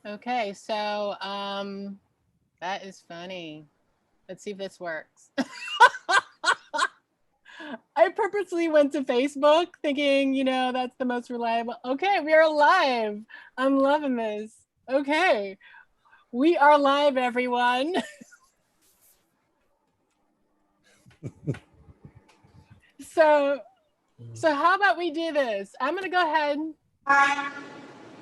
Okay, so that is funny. Let's see if this works. I purposely went to Facebook thinking, that's the most reliable. Okay, we are live. I'm loving this. Okay, we are live, everyone. So how about we do this? I'm going to go ahead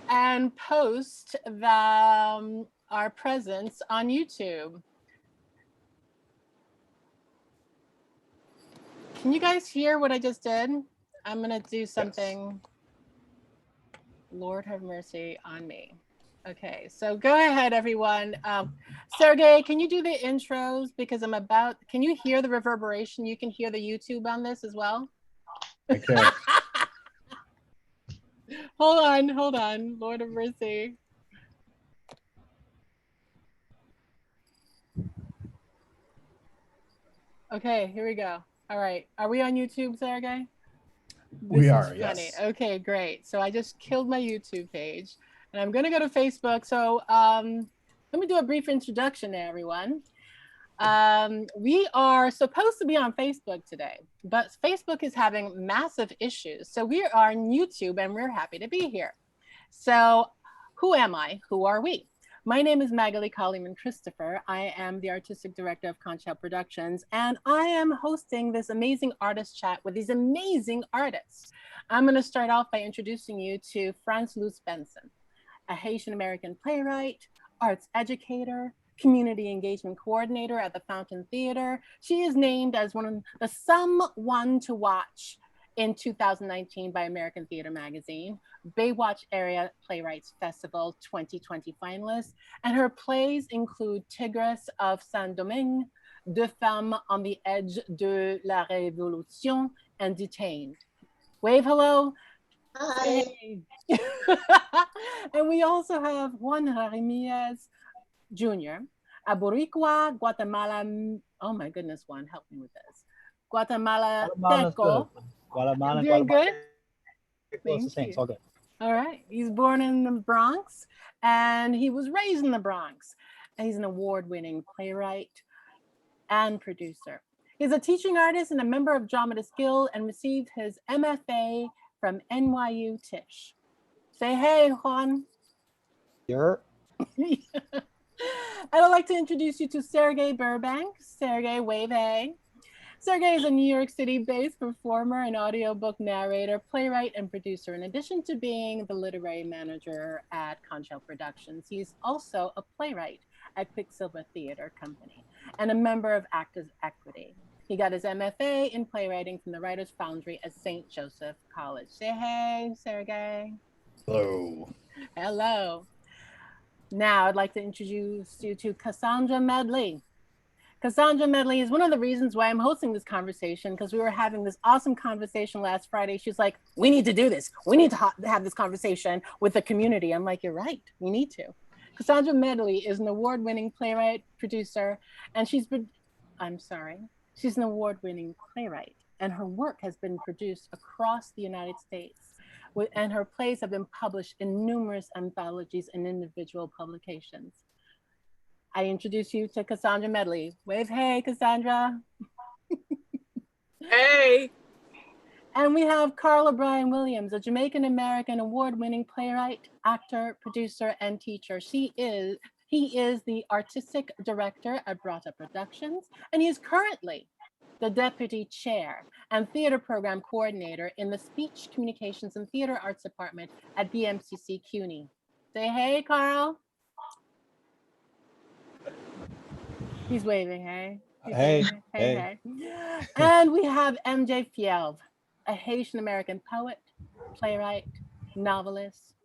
and post our presence on YouTube. Can you guys hear what I just did? I'm going to do something. Yes. Lord have mercy on me. Okay, so go ahead, everyone. Sergey, can you do the intros? Because can you hear the reverberation? You can hear the YouTube on this as well? Okay. Hold on. Lord of mercy. Okay, here we go. All right. Are we on YouTube, Sergey? We are, yes. Okay, great. So I just killed my YouTube page and I'm going to go to Facebook. So let me do a brief introduction to everyone. We are supposed to be on Facebook today, but Facebook is having massive issues. So we are on YouTube and we're happy to be here. So who am I? Who are we? My name is Magaly Colimon-Christopher. I am the artistic director of Conch Productions, and I am hosting this amazing artist chat with these amazing artists. I'm going to start off by introducing you to Franz Luz Benson, a Haitian American playwright, arts educator, community engagement coordinator at the Fountain Theater. She is named as the someone to watch in 2019 by American Theater Magazine, Baywatch Area Playwrights Festival 2020 finalist, and her plays include Tigresse of Saint-Domingue, Deux Femmes on the Edge de la Révolution, and Detained. Wave hello. Hi. Hey. And we also have Juan Ramirez Jr., a Boricua, Guatemala. Oh my goodness, Juan, help me with this. Guatemala Teco. Doing good? Thank you. It's all good. All right. He's born in the Bronx and he was raised in the Bronx. And he's an award-winning playwright and producer. He's a teaching artist and a member of Dramatist Guild and received his MFA from NYU Tisch. Say hey, Juan. Here. I'd like to introduce you to Sergey Burbank. Sergey, wave hey. Sergey is a New York City-based performer and audiobook narrator, playwright, and producer. In addition to being the literary manager at Conch Productions, he's also a playwright at Quicksilver Theater Company and a member of Actors Equity. He got his MFA in playwriting from the Writers Foundry at St. Joseph College. Say hey, Sergey. Hello. Hello. Now I'd like to introduce you to Cassandra Medley. Cassandra Medley is one of the reasons why I'm hosting this conversation, because we were having this awesome conversation last Friday. She's like, we need to do this. We need to have this conversation with the community. I'm like, you're right. We need to. Cassandra Medley is an award-winning playwright, producer, and she's an award-winning playwright, and her work has been produced across the United States, and her plays have been published in numerous anthologies and individual publications. I introduce you to Cassandra Medley. Wave hey, Cassandra. Hey. And we have Carl O'Brien Williams, a Jamaican-American award-winning playwright, actor, producer, and teacher. He is the artistic director at Brata Productions, and he is currently the deputy chair and theater program coordinator in the Speech, Communications, and Theater Arts Department at BMCC CUNY. Say hey, Carl. He's waving, hey? Hey. Hey. And we have MJ Fielv, a Haitian American poet, playwright, novelist.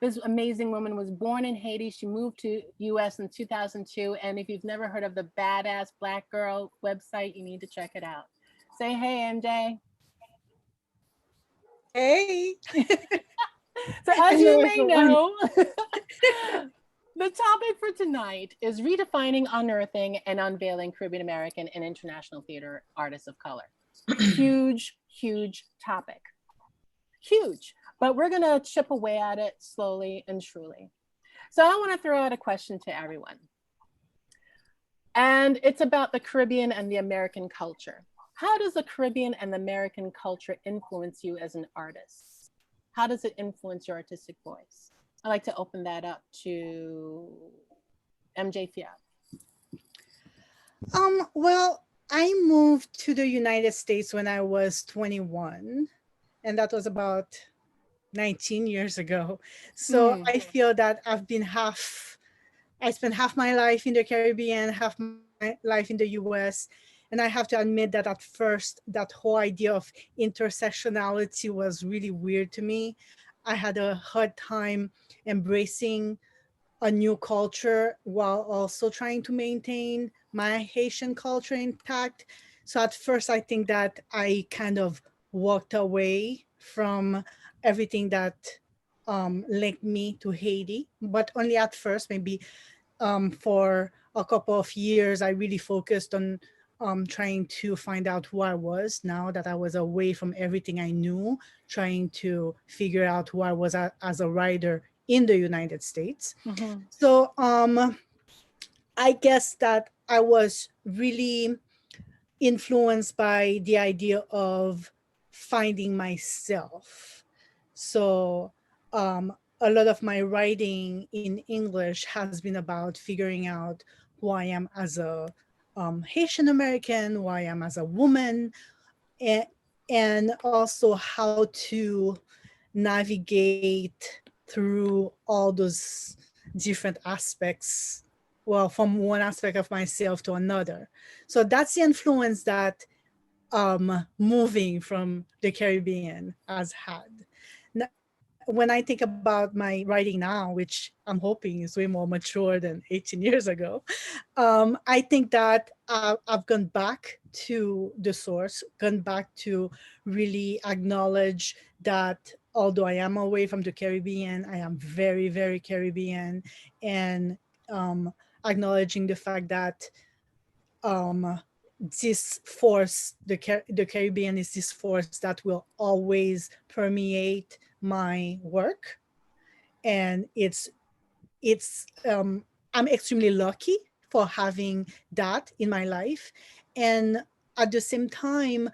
This amazing woman was born in Haiti. She moved to US in 2002. And if you've never heard of the Badass Black Girl website, you need to check it out. Say hey, MJ. Hey. So as you may know, the topic for tonight is redefining, unearthing, and unveiling Caribbean American and international theater artists of color. Huge, huge topic. Huge. But we're going to chip away at it slowly and truly. So I want to throw out a question to everyone. And it's about the Caribbean and the American culture. How does the Caribbean and the American culture influence you as an artist? How does it influence your artistic voice? I'd like to open that up to MJ Fiat. Well, I moved to the United States when I was 21, and that was about 19 years ago. So I feel that I spent half my life in the Caribbean, half my life in the US. And I have to admit that at first, that whole idea of intersectionality was really weird to me. I had a hard time embracing a new culture while also trying to maintain my Haitian culture intact. So at first, I think that I kind of walked away from everything that linked me to Haiti, but only at first. Maybe for a couple of years, I really focused on trying to find out who I was now that I was away from everything I knew, trying to figure out who I was as a writer in the United States. So I guess that I was really influenced by the idea of finding myself. So a lot of my writing in English has been about figuring out who I am as a Haitian American, who I am as a woman, and also how to navigate through all those different aspects, well, from one aspect of myself to another. So that's the influence that moving from the Caribbean has had. When I think about my writing now, which I'm hoping is way more mature than 18 years ago, I think that I've gone back to the source, gone back to really acknowledge that although I am away from the Caribbean, I am very, very Caribbean, and acknowledging the fact that this force, the Caribbean is this force that will always permeate my work. And I'm extremely lucky for having that in my life. And at the same time,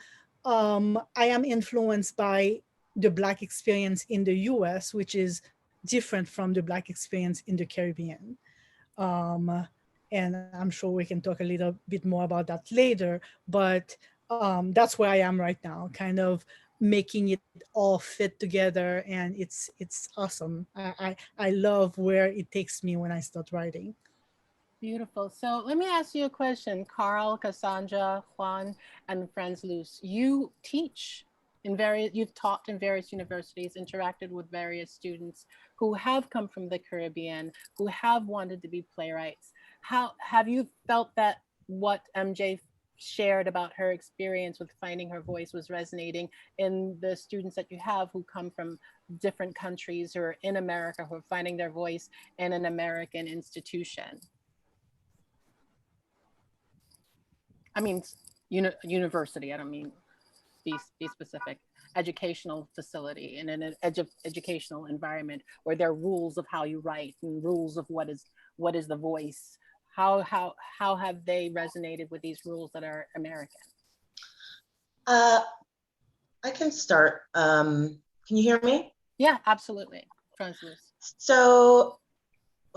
I am influenced by the Black experience in the US, which is different from the Black experience in the Caribbean. And I'm sure we can talk a little bit more about that later, but that's where I am right now, kind of making it all fit together, and it's awesome. I love where it takes me when I start writing. Beautiful. So let me ask you a question. Carl, Cassandra, Juan, and Franz Luz, you teach you've taught in various universities, interacted with various students who have come from the Caribbean, who have wanted to be playwrights. How have you felt that what MJ shared about her experience with finding her voice was resonating in the students that you have who come from different countries or in America who are finding their voice in an American institution? I mean, university, I don't mean be specific, educational facility in an educational environment where there are rules of how you write and rules of what is the voice. How have they resonated with these rules that are American? I can start. Can you hear me? Yeah, absolutely. Franz Luz. So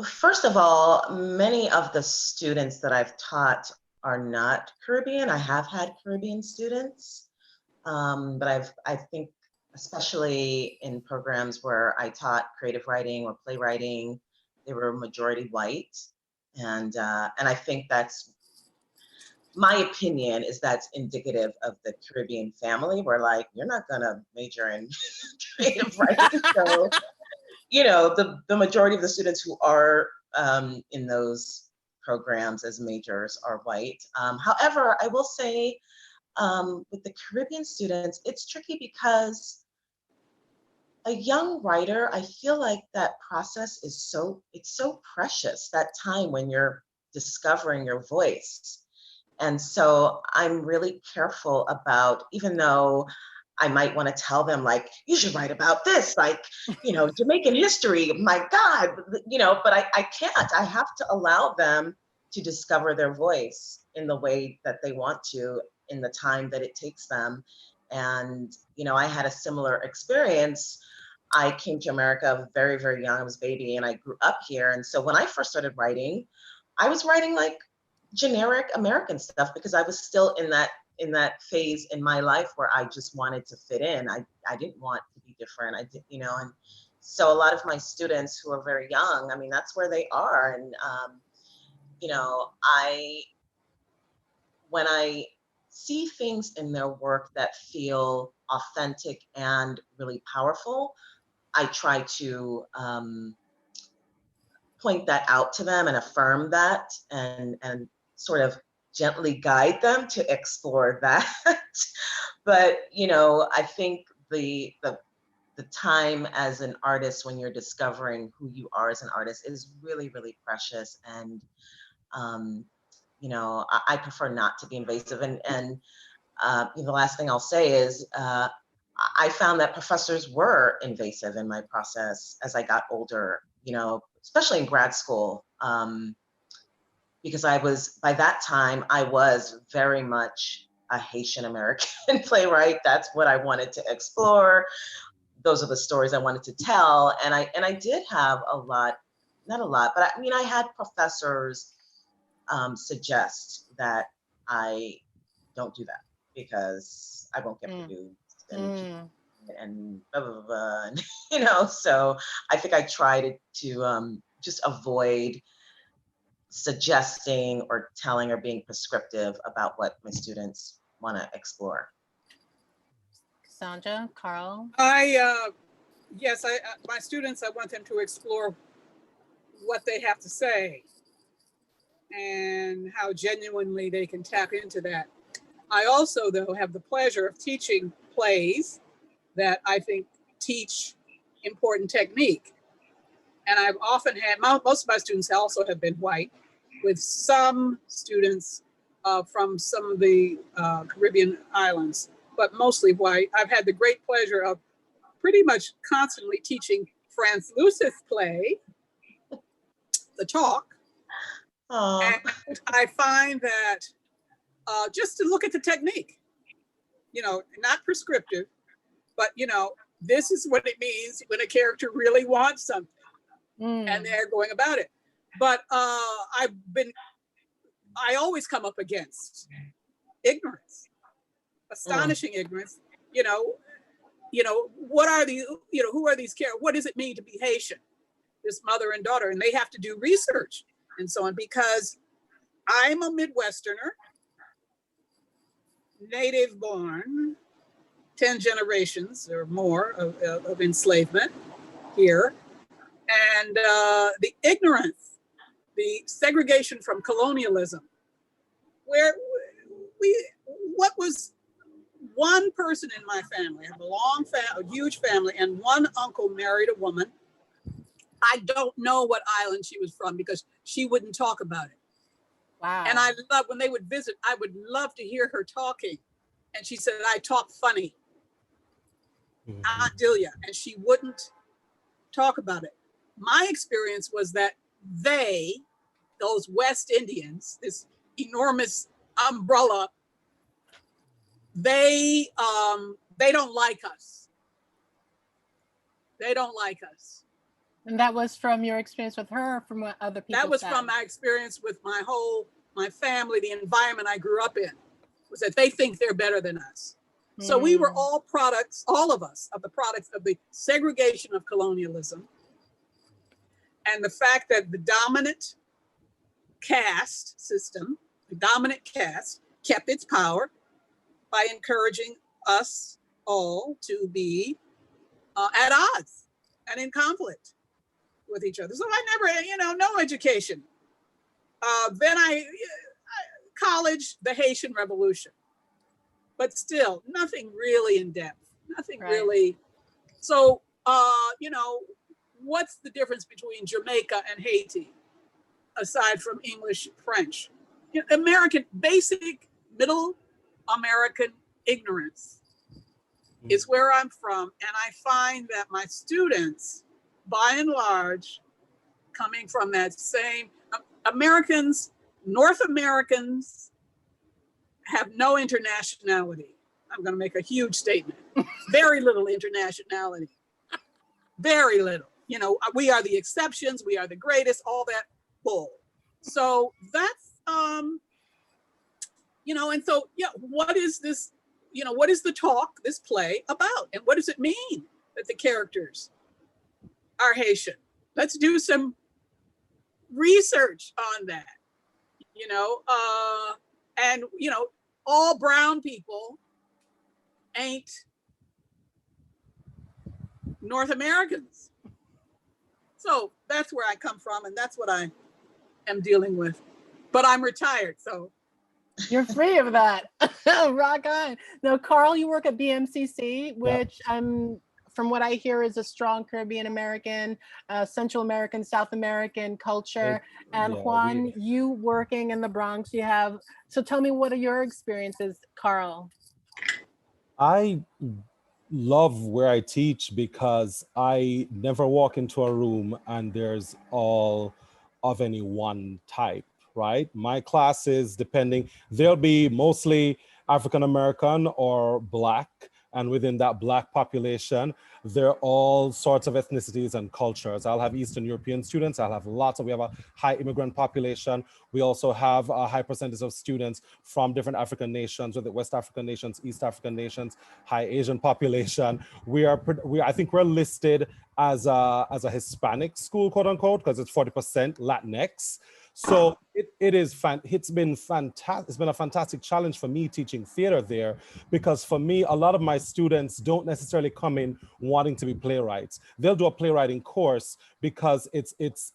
first of all, many of the students that I've taught are not Caribbean. I have had Caribbean students, but I think especially in programs where I taught creative writing or playwriting, they were majority white. And I think that's, my opinion is that's indicative of the Caribbean family. We're like, you're not gonna major in creative writing. So, you know, the majority of the students who are in those programs as majors are white. However, I will say with the Caribbean students, it's tricky because a young writer, I feel like that process is it's so precious, that time when you're discovering your voice. And so I'm really careful about, even though I might want to tell them like, you should write about this, like, Jamaican history, my God, but I can't. I have to allow them to discover their voice in the way that they want to, in the time that it takes them. And, I had a similar experience. I came to America very, very young. I was a baby and I grew up here. And so when I first started writing, I was writing like generic American stuff because I was still in that phase in my life where I just wanted to fit in. I didn't want to be different. I did, and so a lot of my students who are very young, I mean, that's where they are. And, when I see things in their work that feel authentic and really powerful, I try to point that out to them and affirm that and sort of gently guide them to explore that. But, I think the time as an artist when you're discovering who you are as an artist is really, really precious. And, I prefer not to be invasive. And the last thing I'll say is I found that professors were invasive in my process as I got older, especially in grad school, because by that time, I was very much a Haitian American playwright. That's what I wanted to explore. Those are the stories I wanted to tell. And I did have not a lot, but I had professors suggest that I don't do that because I won't get produced and blah, blah, blah, blah. So I think I tried to just avoid suggesting or telling or being prescriptive about what my students want to explore. Cassandra, Carl? Yes, my students, I want them to explore what they have to say and how genuinely they can tap into that. I also, though, have the pleasure of teaching plays that I think teach important technique. And I've often had, most of my students also have been white, with some students from some of the Caribbean islands, but mostly white. I've had the great pleasure of pretty much constantly teaching Franz Luz's play, The Talk. And I find that just to look at the technique, not prescriptive, but, this is what it means when a character really wants something and they're going about it. But I always come up against ignorance, astonishing ignorance. What are these, who are these characters? What does it mean to be Haitian? This mother and daughter, and they have to do research and so on, because I'm a Midwesterner, native born, 10 generations or more of enslavement here. And the ignorance, the segregation from colonialism, where what was one person in my family, I have a huge family, and one uncle married a woman. I don't know what island she was from because she wouldn't talk about it. Wow. And I love when they would visit, I would love to hear her talking. And she said, I talk funny. Aunt Delia, and she wouldn't talk about it. My experience was that those West Indians, this enormous umbrella, they don't like us. They don't like us. And that was from your experience with her or from what other people That was said? from my experience with my family, the environment I grew up in, was that they think they're better than us. So we were all products, all of us, of the products of the segregation of colonialism and the fact that the dominant caste system, the dominant caste, kept its power by encouraging us all to be at odds and in conflict with each other. So I never, no education. Then college, the Haitian Revolution. But still, nothing really in depth, nothing really. So, what's the difference between Jamaica and Haiti, aside from English, French? American, basic middle American ignorance is where I'm from. And I find that my students, by and large, coming from that same, Americans, North Americans have no internationality. I'm going to make a huge statement. Very little internationality. Very little. You know, we are the exceptions. We are the greatest, all that bull. So that's, you know, and so, yeah, what is this, you know, what is the talk, this play about? And what does it mean that the characters are Haitian? Let's do some research on that, you know, and, you know, all brown people ain't North Americans. So that's where I come from, and that's what I am dealing with. But I'm retired, so. You're free of that. Rock on. Now, Carl, you work at BMCC, which from what I hear is a strong Caribbean American, Central American, South American culture. And Juan, you working in the Bronx, you have, so tell me, what are your experiences, Carl? I love where I teach because I never walk into a room and there's all of any one type, right? My classes, depending, they'll be mostly African American or Black, and within that Black population, there are all sorts of ethnicities and cultures. I'll have Eastern European students. I'll have we have a high immigrant population. We also have a high percentage of students from different African nations, whether West African nations, East African nations, high Asian population. I think we're listed as a Hispanic school, quote unquote, because it's 40% Latinx. So it's been fantastic. It's been a fantastic challenge for me teaching theater there, because for me, a lot of my students don't necessarily come in wanting to be playwrights. They'll do a playwriting course because it's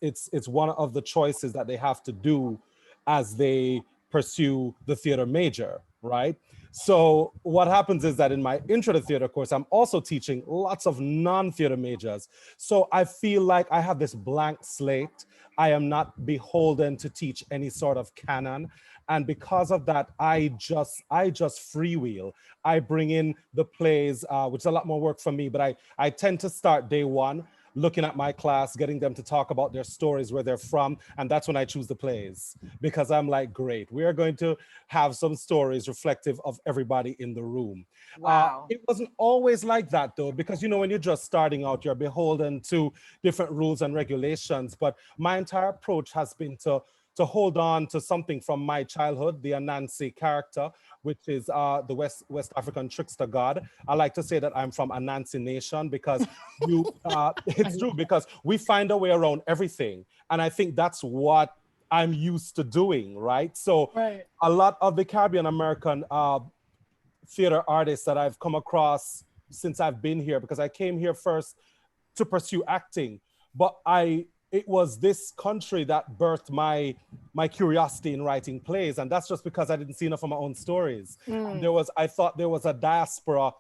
one of the choices that they have to do as they pursue the theater major, right? So what happens is that in my intro to theater course, I'm also teaching lots of non-theater majors. So I feel like I have this blank slate. I am not beholden to teach any sort of canon. And because of that, I just freewheel. I bring in the plays, which is a lot more work for me, but I tend to start day one, looking at my class, getting them to talk about their stories, where they're from. And that's when I choose the plays, because I'm like, great, we are going to have some stories reflective of everybody in the room. Wow. It wasn't always like that though, because, you know, when you're just starting out, you're beholden to different rules and regulations. But my entire approach has been to hold on to something from my childhood, the Anansi character, which is the West African trickster god. I like to say that I'm from Anansi Nation, because it's true, because we find a way around everything. And I think that's what I'm used to doing, right? So a lot of the Caribbean American theater artists that I've come across since I've been here, because I came here first to pursue acting, but it was this country that birthed my curiosity in writing plays. And that's just because I didn't see enough of my own stories. I thought there was a diaspora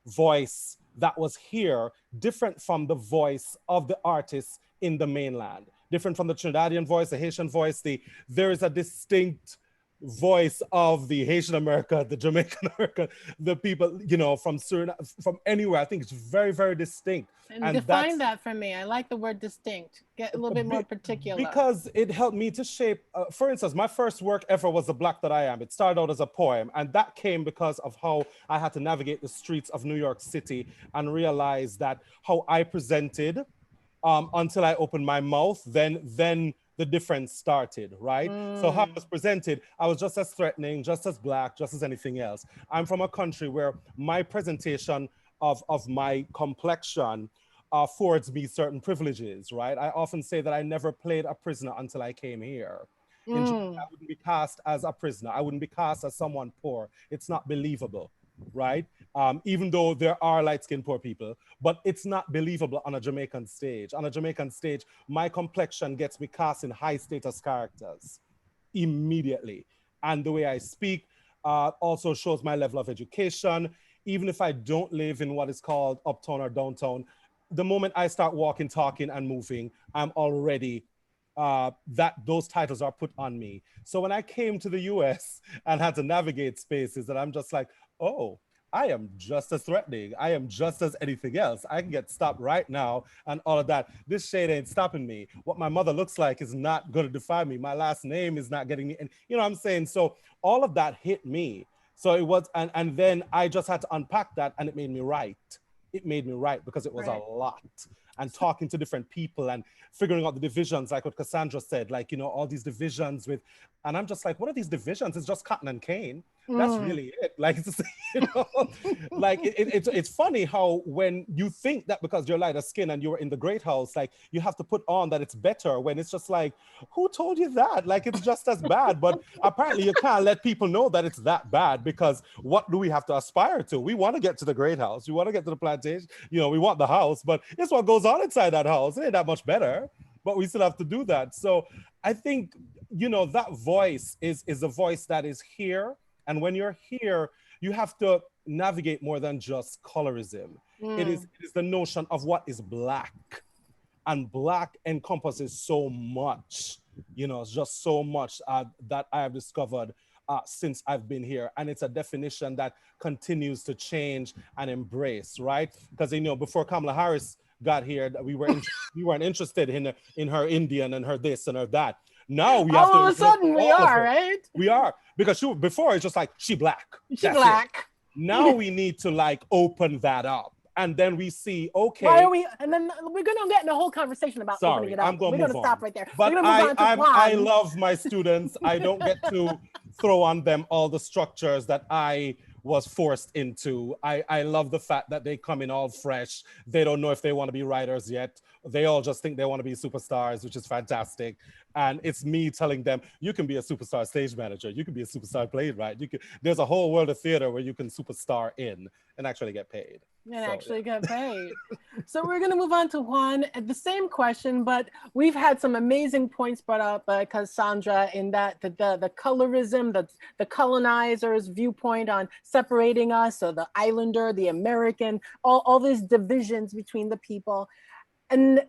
voice that was here, different from the voice of the artists in the mainland, different from the Trinidadian voice, the Haitian voice. There is a distinct voice of the Haitian America, the Jamaican America, the people, you know, from Suriname, from anywhere. I think it's very, very distinct. And define that for me. I like the word distinct. Get a little bit more particular. Because it helped me to shape, for instance, my first work ever was The Black That I Am. It started out as a poem, and that came because of how I had to navigate the streets of New York City and realize that how I presented until I opened my mouth, then the difference started, right? So how I was presented, I was just as threatening, just as Black, just as anything else. I'm from a country where my presentation of my complexion affords me certain privileges, right? I often say that I never played a prisoner until I came here. In Japan, I wouldn't be cast as a prisoner. I wouldn't be cast as someone poor. It's not believable, right? Even though there are light-skinned poor people, but it's not believable on a Jamaican stage. On a Jamaican stage, my complexion gets me cast in high-status characters immediately. And the way I speak also shows my level of education. Even if I don't live in what is called uptown or downtown, the moment I start walking, talking, and moving, I'm already, those titles are put on me. So when I came to the US and had to navigate spaces that I'm just like, oh, I am just as threatening. I am just as anything else. I can get stopped right now and all of that. This shade ain't stopping me. What my mother looks like is not going to define me. My last name is not getting me. And you know what I'm saying? So all of that hit me. So it was, and then I just had to unpack that, and it made me write. It made me write because it was a lot. And talking to different people and figuring out the divisions, like what Cassandra said, like, you know, all these divisions with, and I'm just like, what are these divisions? It's just cotton and cane. That's really it. Like, it's, you know, like it's funny how when you think that because you're lighter skin and you're in the great house, like you have to put on that it's better, when it's just like, who told you that? Like, it's just as bad. But apparently you can't let people know that it's that bad, because what do we have to aspire to? We want to get to the great house. We want to get to the plantation. You know, we want the house, but it's what goes on inside that house. It ain't that much better, but we still have to do that. So I think, you know, that voice is a voice that is here. And when you're here, you have to navigate more than just colorism. It is the notion of what is Black. And Black encompasses so much, you know, just so much that I have discovered since I've been here. And it's a definition that continues to change and embrace, right? Because, you know, before Kamala Harris got here, we weren't interested in her Indian and her this and her that. Now we have all of a sudden we are, right? We are, because before it's just like, she Black. She Black. Now we need to like open that up. And then we see, okay. Why are we? And then we're going to get in a whole conversation about opening it up. We're going to stop right there. But I love my students. I don't get to throw on them all the structures that I was forced into. I love the fact that they come in all fresh. They don't know if they want to be writers yet. They all just think they want to be superstars, which is fantastic. And it's me telling them, you can be a superstar stage manager. You can be a superstar playwright. There's a whole world of theater where you can superstar in and actually get paid. Get paid. So we're going to move on to Juan. The same question, but we've had some amazing points brought up by Cassandra in that the colorism, the colonizer's viewpoint on separating us, so the islander, the American, all these divisions between the people. And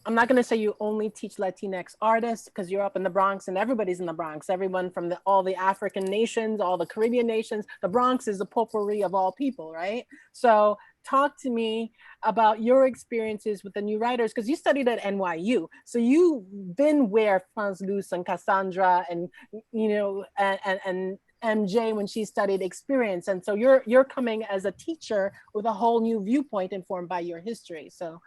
I'm not going to say you only teach Latinx artists, because you're up in the Bronx and everybody's in the Bronx. Everyone from all the African nations, all the Caribbean nations. The Bronx is a potpourri of all people, right? So talk to me about your experiences with the new writers, because you studied at NYU. So you've been where Franz Luz and Cassandra and, you know, and MJ when she studied experience. And so you're coming as a teacher with a whole new viewpoint informed by your history. So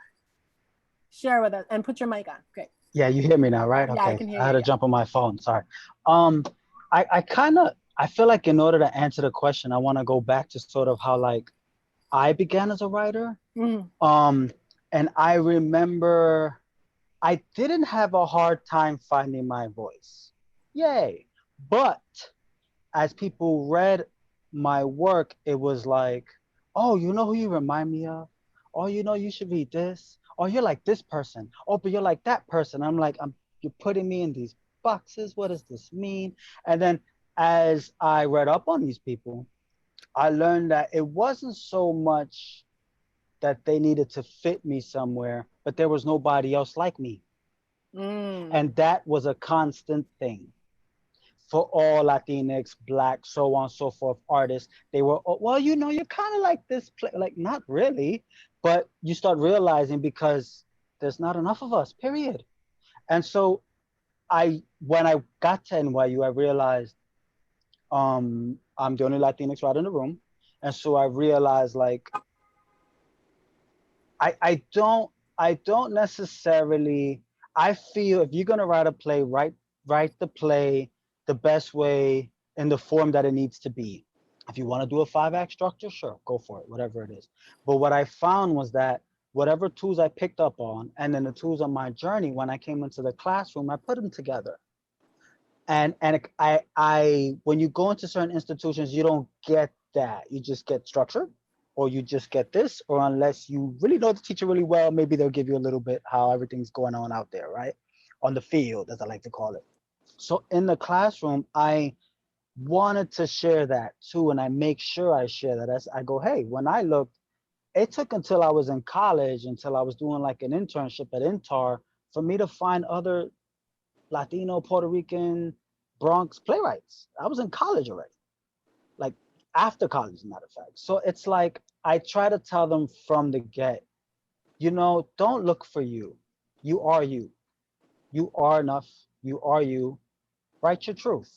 share with us and put your mic on. Great. Yeah, you hear me now, right? Yeah, okay. I can hear you. I had to jump on my phone. Sorry. I feel like in order to answer the question, I want to go back to sort of how like I began as a writer. And I remember I didn't have a hard time finding my voice. Yay. But as people read my work, it was like, oh, you know who you remind me of? Oh, you know, you should read this. Oh, you're like this person. Oh, but you're like that person. I'm like, you're putting me in these boxes. What does this mean? And then as I read up on these people, I learned that it wasn't so much that they needed to fit me somewhere, but there was nobody else like me. And that was a constant thing for all Latinx, Black, so on and so forth artists. They were, oh, well, you know, you're kind of like this, like not really. But you start realizing because there's not enough of us, period. And so when I got to NYU, I realized I'm the only Latinx writer in the room. And so I realized like, I don't necessarily, I feel if you're gonna write a play, write the play the best way in the form that it needs to be. If you want to do a 5-act structure, sure, go for it, whatever it is. But what I found was that whatever tools I picked up on, and then the tools on my journey, when I came into the classroom, I put them together. And I when you go into certain institutions, you don't get that. You just get structure, or you just get this, or unless you really know the teacher really well, maybe they'll give you a little bit how everything's going on out there, right? On the field, as I like to call it. So in the classroom, I wanted to share that too, and I make sure I share that. As I go, hey, when I looked, it took until I was in college, until I was doing like an internship at INTAR, for me to find other Latino, Puerto Rican, Bronx playwrights. I was in college already. Like after college, as a matter of fact. So it's like, I try to tell them from the get, you know, don't look for you. You are you. You are enough. You are you. Write your truth.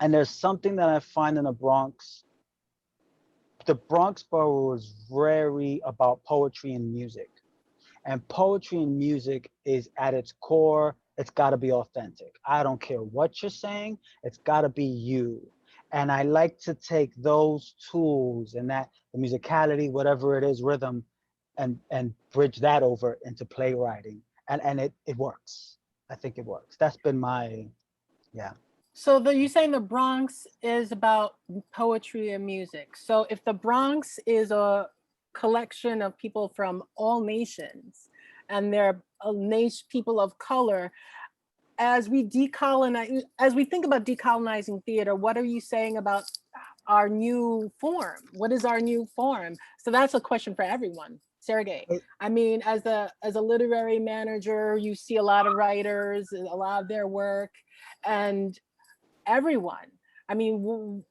And there's something that I find in the Bronx. The Bronx borough is very about poetry and music. And poetry and music is at its core, it's got to be authentic. I don't care what you're saying, it's got to be you. And I like to take those tools and that, the musicality, whatever it is, rhythm, and bridge that over into playwriting. And it works. I think it works. That's been my, yeah. So you're saying the Bronx is about poetry and music. So if the Bronx is a collection of people from all nations, and they're people of color, as we think about decolonizing theater, what are you saying about our new form? What is our new form? So that's a question for everyone. Sergey, I mean, as a literary manager, you see a lot of writers, a lot of their work, and everyone. I mean,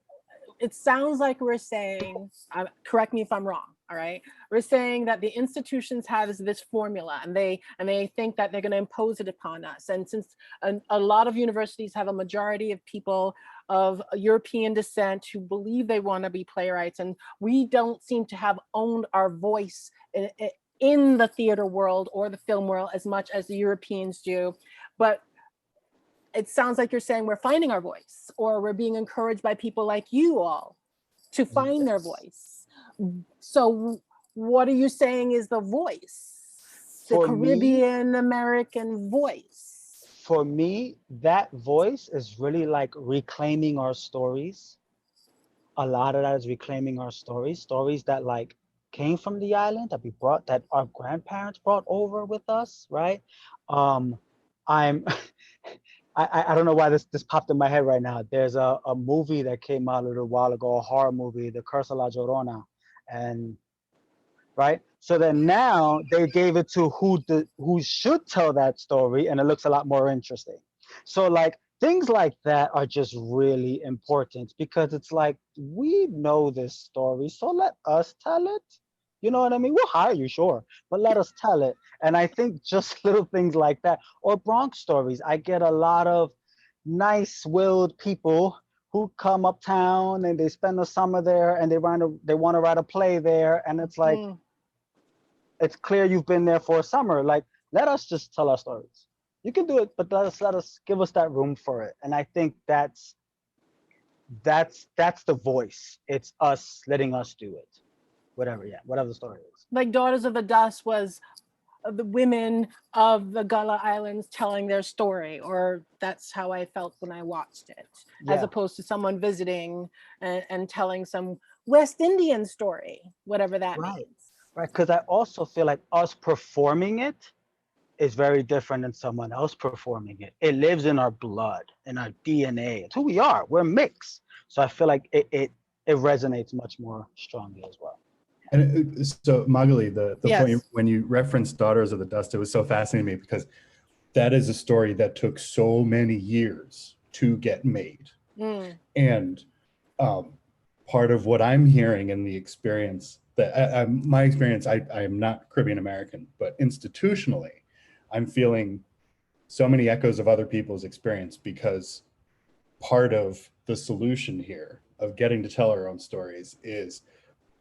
it sounds like we're saying, correct me if I'm wrong, all right? We're saying that the institutions have this formula, and they think that they're going to impose it upon us. And since a lot of universities have a majority of people of European descent who believe they want to be playwrights, and we don't seem to have owned our voice in the theater world or the film world as much as the Europeans do. But it sounds like you're saying we're finding our voice, or we're being encouraged by people like you all to find their voice. So what are you saying is the voice? The Caribbean American voice? For me, that voice is really like reclaiming our stories. A lot of that is reclaiming our stories that like came from the island, that our grandparents brought over with us, right? I don't know why this popped in my head right now. There's a movie that came out a little while ago, a horror movie, The Curse of La Llorona, and right. So then now they gave it to who should tell that story, and it looks a lot more interesting. So like things like that are just really important, because it's like, we know this story, so let us tell it. You know what I mean? We'll hire you, sure, but let us tell it. And I think just little things like that, or Bronx stories. I get a lot of nice-willed people who come uptown and they spend the summer there, and they want to write a play there, and it's like, it's clear you've been there for a summer. Like, let us just tell our stories. You can do it, but let us give us that room for it. And I think that's the voice. It's us letting us do it. Whatever the story is. Like Daughters of the Dust was the women of the Gullah Islands telling their story, or that's how I felt when I watched it, as opposed to someone visiting and telling some West Indian story, whatever that means. Right, because I also feel like us performing it is very different than someone else performing it. It lives in our blood, in our DNA. It's who we are. We're mixed. So I feel like it resonates much more strongly as well. And so Magaly, the point when you referenced Daughters of the Dust, it was so fascinating to me, because that is a story that took so many years to get made. And part of what I'm hearing in the experience, that my experience, I am not Caribbean American, but institutionally, I'm feeling so many echoes of other people's experience, because part of the solution here of getting to tell our own stories is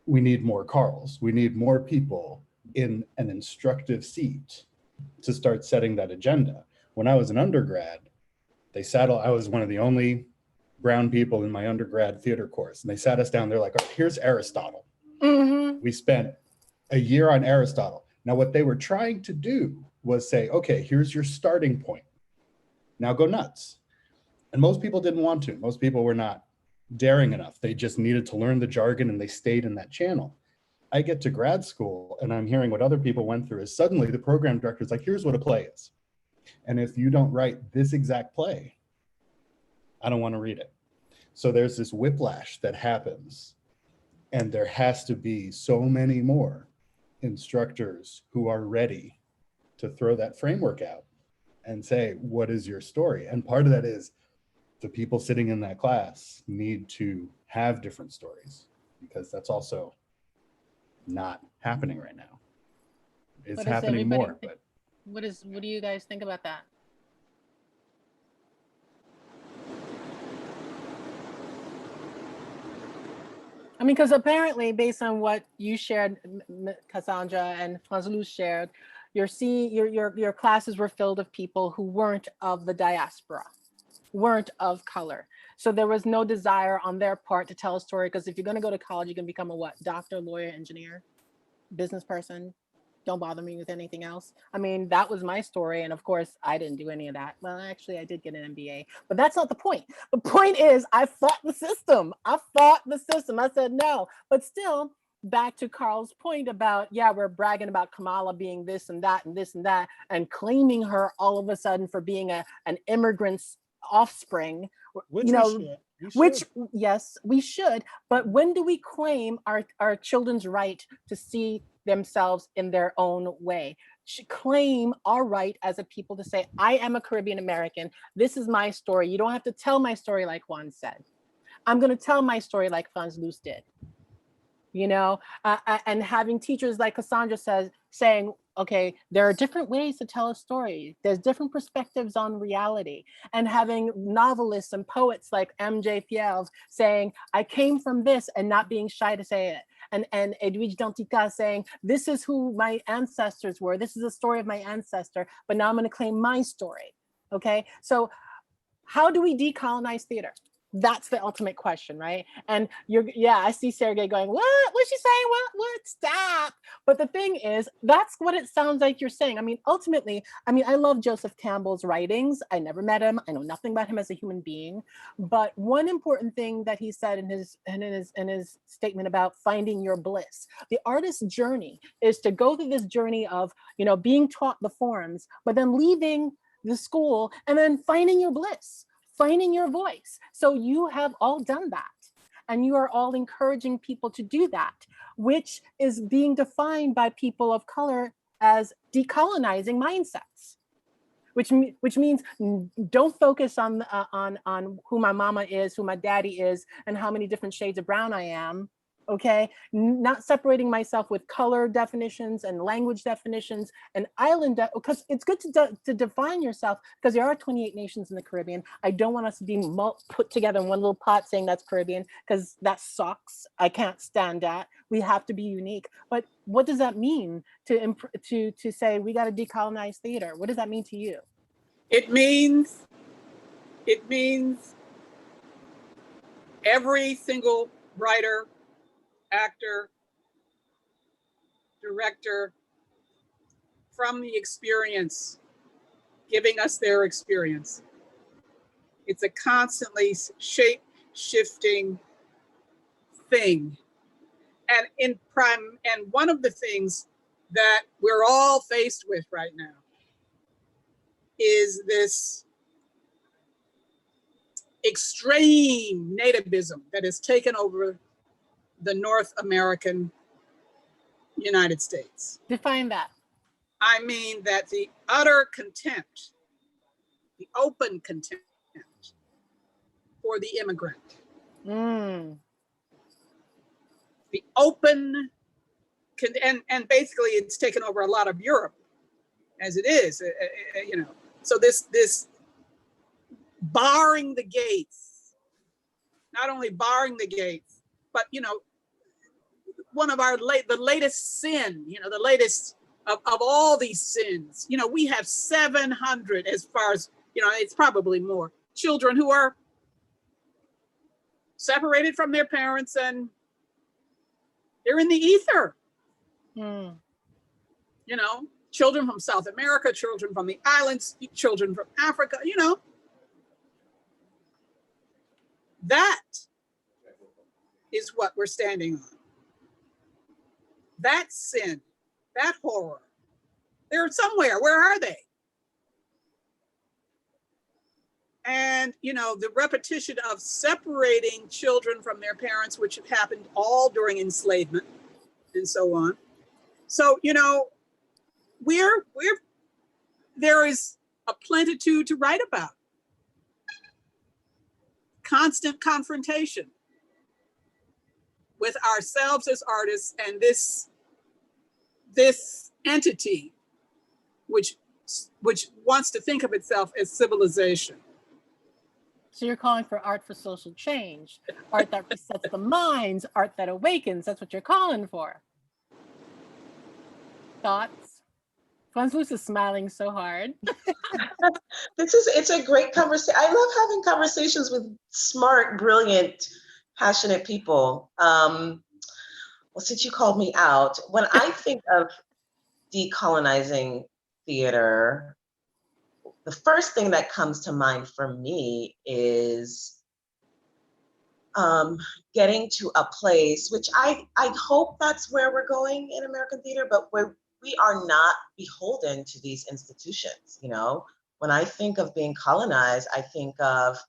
we need more Carls. We need more people in an instructive seat to start setting that agenda. When I was an undergrad, I was one of the only brown people in my undergrad theater course, and they sat us down. They're like, all right, here's Aristotle. We spent a year on Aristotle. Now, what they were trying to do was say, okay, here's your starting point. Now go nuts. And most people didn't want to. Most people were not daring enough. They just needed to learn the jargon, and they stayed in that channel. I get to grad school and I'm hearing what other people went through is suddenly the program director is like, here's what a play is. And if you don't write this exact play, I don't want to read it. So there's this whiplash that happens, and there has to be so many more instructors who are ready to throw that framework out and say, what is your story? And part of that is the people sitting in that class need to have different stories, because that's also not happening right now. It's happening more. But what do you guys think about that? I mean, because apparently, based on what you shared, Cassandra, and Franz Luz shared, your classes were filled with people who weren't of the diaspora, weren't of color. So there was no desire on their part to tell a story, because if you're going to go to college, you can become a what? Doctor, lawyer, engineer, business person. Don't bother me with anything else. I mean, that was my story. And of course, I didn't do any of that. Well, actually, I did get an MBA, but that's not the point. The point is, I fought the system. I said no. But still, back to Carl's point about, yeah, we're bragging about Kamala being this and that and this and that, and claiming her all of a sudden for being an immigrant's offspring. Which you know, we should. Which, yes, we should. But when do we claim our children's right to see themselves in their own way? Claim our right as a people to say, I am a Caribbean American. This is my story. You don't have to tell my story like Juan said. I'm going to tell my story like Franz Luz did. You know, and having teachers like Cassandra says, saying, okay, there are different ways to tell a story. There's different perspectives on reality. And having novelists and poets like M.J. Fields saying, I came from this, and not being shy to say it. And Edwidge Dantica saying, this is who my ancestors were. This is the story of my ancestor, but now I'm going to claim my story. Okay, so how do we decolonize theater? That's the ultimate question, right? And I see Sergey going, what? What's she saying? What? Stop. But the thing is, that's what it sounds like you're saying. I mean, ultimately, I love Joseph Campbell's writings. I never met him. I know nothing about him as a human being. But one important thing that he said in his statement about finding your bliss, the artist's journey is to go through this journey of, being taught the forms, but then leaving the school and then finding your bliss, finding your voice. So you have all done that. And you are all encouraging people to do that, which is being defined by people of color as decolonizing mindsets, which means don't focus on who my mama is, who my daddy is, and how many different shades of brown I am. Okay, not separating myself with color definitions and language definitions and island, because it's good to define yourself, because there are 28 nations in the Caribbean. I don't want us to be put together in one little pot saying that's Caribbean, because that sucks. I can't stand that. We have to be unique. But what does that mean to say we got to decolonize theater? What does that mean to you? It means every single writer, actor, director, from the experience, giving us their experience. It's a constantly shape-shifting thing. And one of the things that we're all faced with right now is this extreme nativism that has taken over the North American United States. Define that. I mean that the utter contempt, the open contempt for the immigrant. The open, and basically it's taken over a lot of Europe as it is, So this barring the gates, not only barring the gates, but one of the latest sin, the latest of all these sins, we have 700, as far as, it's probably more, children who are separated from their parents and they're in the ether. Children from South America, children from the islands, children from Africa, That is what we're standing on. That sin, that horror, they're somewhere. Where are they? And, the repetition of separating children from their parents, which had happened all during enslavement and so on. So, there is a plenitude to write about. constant confrontation with ourselves as artists and this entity which wants to think of itself as civilization. So you're calling for art for social change, art that resets the minds, art that awakens. That's what you're calling for. Thoughts? Franz Luz is smiling so hard. It's a great conversation. I love having conversations with smart, brilliant, passionate people. Well, since you called me out, when I think of decolonizing theater, the first thing that comes to mind for me is getting to a place, which I hope that's where we're going in American theater, but where we are not beholden to these institutions. You know, when I think of being colonized, I think of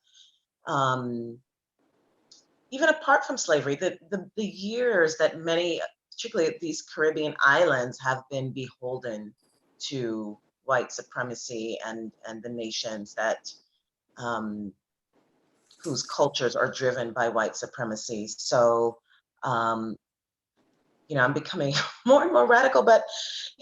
even apart from slavery, the years that many, particularly these Caribbean islands, have been beholden to white supremacy and the nations that whose cultures are driven by white supremacy. So, you know, I'm becoming more and more radical, but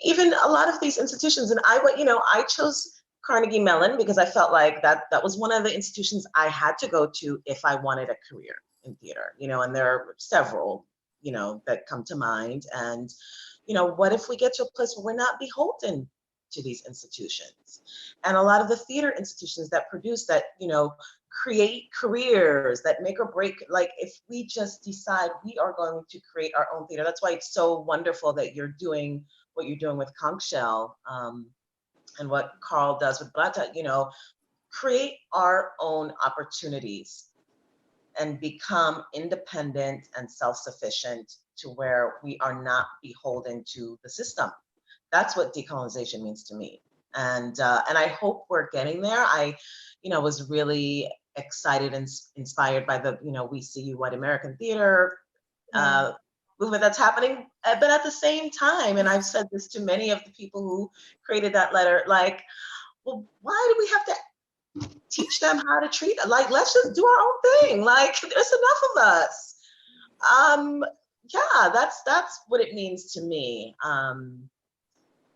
even a lot of these institutions, and I chose Carnegie Mellon because I felt like that was one of the institutions I had to go to if I wanted a career in theater, you know, and there are several, you know, that come to mind. And, you know, what if we get to a place where we're not beholden to these institutions? And a lot of the theater institutions that produce that, you know, create careers that make or break, like if we just decide we are going to create our own theater. That's why it's so wonderful that you're doing what you're doing with Conch and what Carl does with Blata, you know, create our own opportunities and become independent and self-sufficient to where we are not beholden to the system. That's what decolonization means to me. And I hope we're getting there. I, you know, was really excited and inspired by the, you know, We See You White American Theater movement that's happening. But at the same time, and I've said this to many of the people who created that letter, like, well, why do we have to teach them how to treat it? Like, let's just do our own thing. Like, there's enough of us. Yeah, that's what it means to me.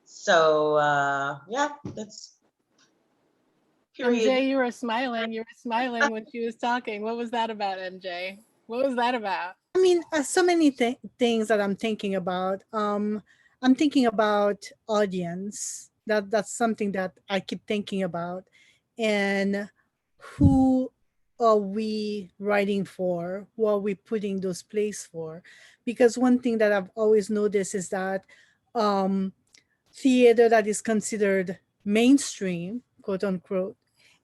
So yeah, that's period. MJ, you were smiling when she was talking. What was that about, MJ? What was that about? I mean, so many things that I'm thinking about. I'm thinking about audience. That's something that I keep thinking about. And who are we writing for? Who are we putting those plays for? Because one thing that I've always noticed is that theater that is considered mainstream, quote unquote,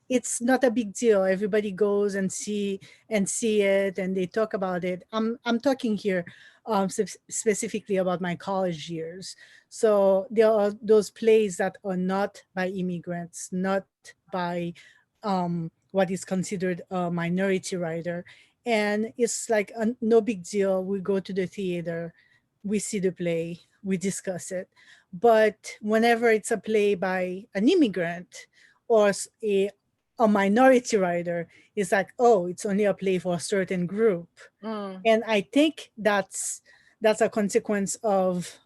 it's not a big deal. Everybody goes and see it, and they talk about it. I'm talking here specifically about my college years. So there are those plays that are not by immigrants, not by what is considered a minority writer, and it's like no big deal. We go to the theater, we see the play, we discuss it. But whenever it's a play by an immigrant or a minority writer, is like, oh, it's only a play for a certain group. And I think that's a consequence of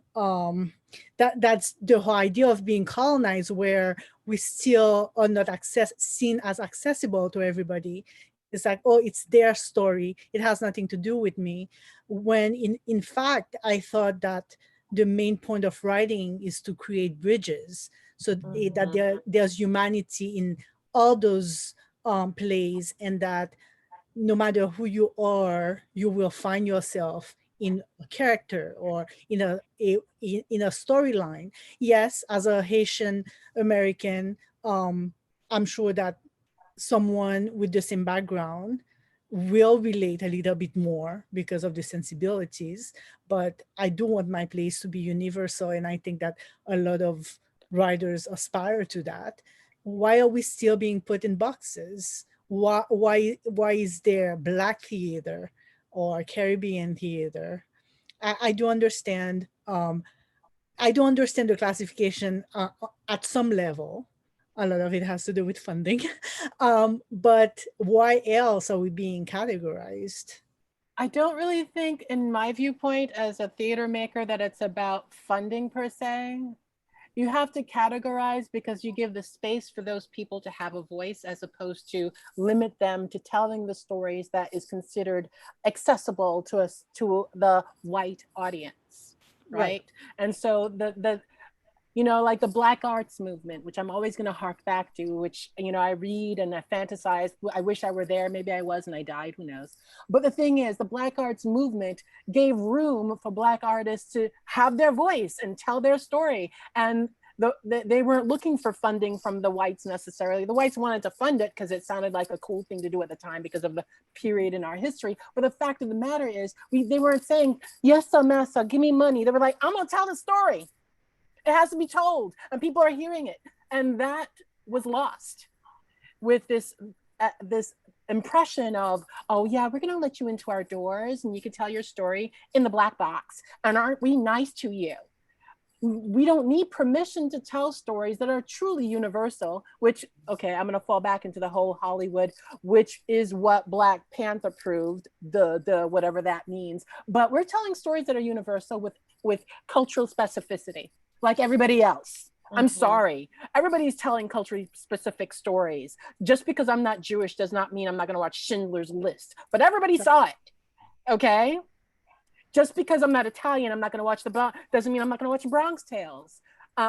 that's the whole idea of being colonized, where we still are not seen as accessible to everybody. It's like, oh, it's their story, it has nothing to do with me. When in fact, I thought that the main point of writing is to create bridges, so that there's humanity in all those plays, and that no matter who you are, you will find yourself in a character or in a storyline. Yes, as a Haitian American, I'm sure that someone with the same background will relate a little bit more because of the sensibilities, but I do want my plays to be universal, and I think that a lot of writers aspire to that. Why are we still being put in boxes? Why is there Black theater or Caribbean theater? I do understand. I do understand the classification at some level, A lot of it has to do with funding. But why else are we being categorized? I don't really think, in my viewpoint as a theater maker, that it's about funding per se. You have to categorize because you give the space for those people to have a voice, as opposed to limit them to telling the stories that is considered accessible to us, to the white audience, right? And so the you know, like the Black arts movement, which I'm always going to hark back to, which, you know, I read and I fantasize. I wish I were there. Maybe I was and I died, who knows. But the thing is, the Black arts movement gave room for Black artists to have their voice and tell their story. And they weren't looking for funding from the whites necessarily. The whites wanted to fund it because it sounded like a cool thing to do at the time because of the period in our history. But the fact of the matter is, they weren't saying, yes, sir, massa, give me money. They were like, I'm going to tell the story. It has to be told, and people are hearing it. And that was lost with this impression of, oh yeah, we're gonna let you into our doors and you can tell your story in the black box. And aren't we nice to you? We don't need permission to tell stories that are truly universal, which, okay, I'm gonna fall back into the whole Hollywood, which is what Black Panther proved, the whatever that means. But we're telling stories that are universal with cultural specificity. Like everybody else. I'm sorry. Everybody's telling culturally specific stories. Just because I'm not Jewish does not mean I'm not going to watch Schindler's List. But everybody saw it. Okay? Just because I'm not Italian, I'm not going to watch doesn't mean I'm not going to watch Bronx Tales.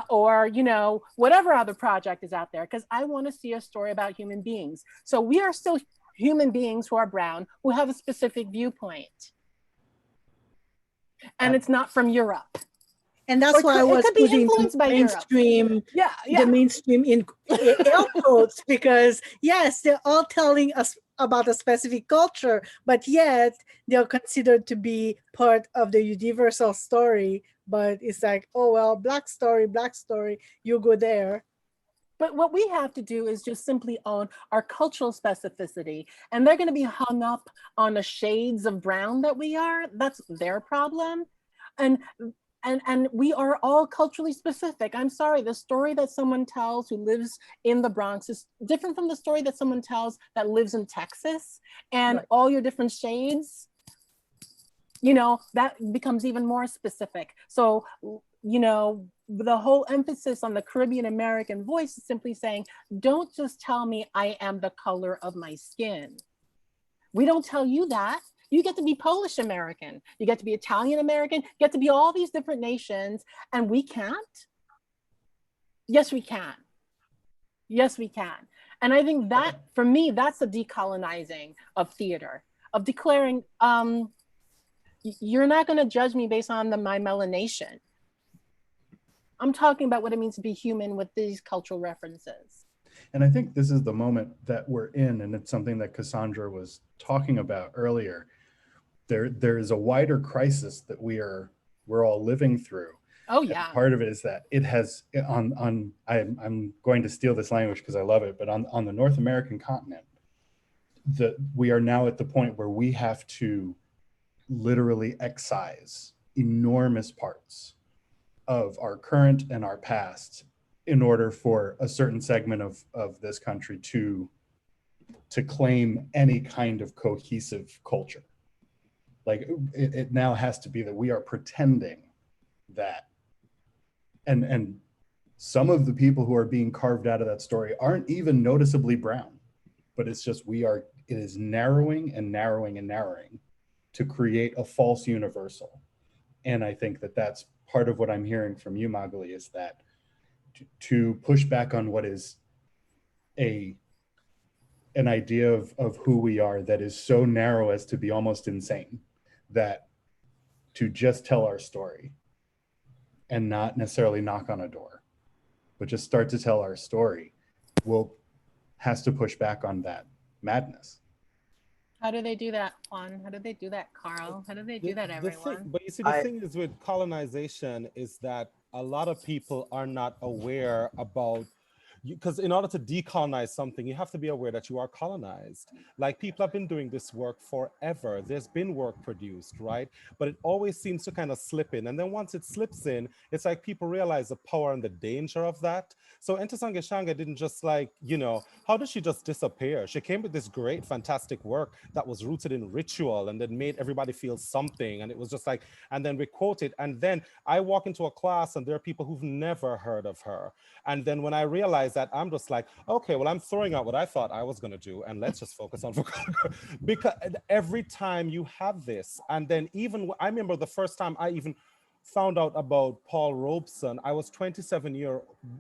Or, you know, whatever other project is out there. Because I want to see a story about human beings. So we are still human beings who are brown, who have a specific viewpoint. And it's not from Europe. And that's why I was putting the mainstream, the mainstream in air quotes, because yes, they're all telling us about a specific culture, but yet they're considered to be part of the universal story. But it's like, oh, well, black story, you go there. But what we have to do is just simply own our cultural specificity. And they're going to be hung up on the shades of brown that we are. That's their problem. And we are all culturally specific. I'm sorry, the story that someone tells who lives in the Bronx is different from the story that someone tells that lives in Texas. And all your different shades, you know, that becomes even more specific. So, you know, the whole emphasis on the Caribbean American voice is simply saying, don't just tell me I am the color of my skin. We don't tell you that. You get to be Polish American, you get to be Italian American, you get to be all these different nations, and we can't? Yes, we can. Yes, we can. And I think that, for me, that's the decolonizing of theater, of declaring, you're not gonna judge me based on my melanation. I'm talking about what it means to be human with these cultural references. And I think this is the moment that we're in, and it's something that Cassandra was talking about earlier. There is a wider crisis that we're all living through. Oh yeah. And part of it is that it has I'm going to steal this language because I love it, but on the North American continent, we are now at the point where we have to literally excise enormous parts of our current and our past in order for a certain segment of this country to claim any kind of cohesive culture. Like it now has to be that we are pretending that, and some of the people who are being carved out of that story aren't even noticeably brown, but it's just it is narrowing and narrowing and narrowing to create a false universal. And I think that that's part of what I'm hearing from you, Magaly, is that to push back on what is an idea of who we are that is so narrow as to be almost insane, that to just tell our story and not necessarily knock on a door, but just start to tell our story, has to push back on that madness. How do they do that, Juan? How do they do that, Carl? How do they do that, everyone? But you see, the thing is with colonization is that a lot of people are not aware about because in order to decolonize something, you have to be aware that you are colonized. Like, people have been doing this work forever. There's been work produced, right? But it always seems to kind of slip in. And then once it slips in, it's like people realize the power and the danger of that. So Ntozake Shange didn't just, like, you know, how did she just disappear? She came with this great, fantastic work that was rooted in ritual and then made everybody feel something. And it was just like, and then we quote it. And then I walk into a class and there are people who've never heard of her. And then when I realize that, I'm just like, okay, well, I'm throwing out what I thought I was going to do, and let's just focus on because every time you have this, and then even I remember the first time I even found out about Paul Robeson, I was 27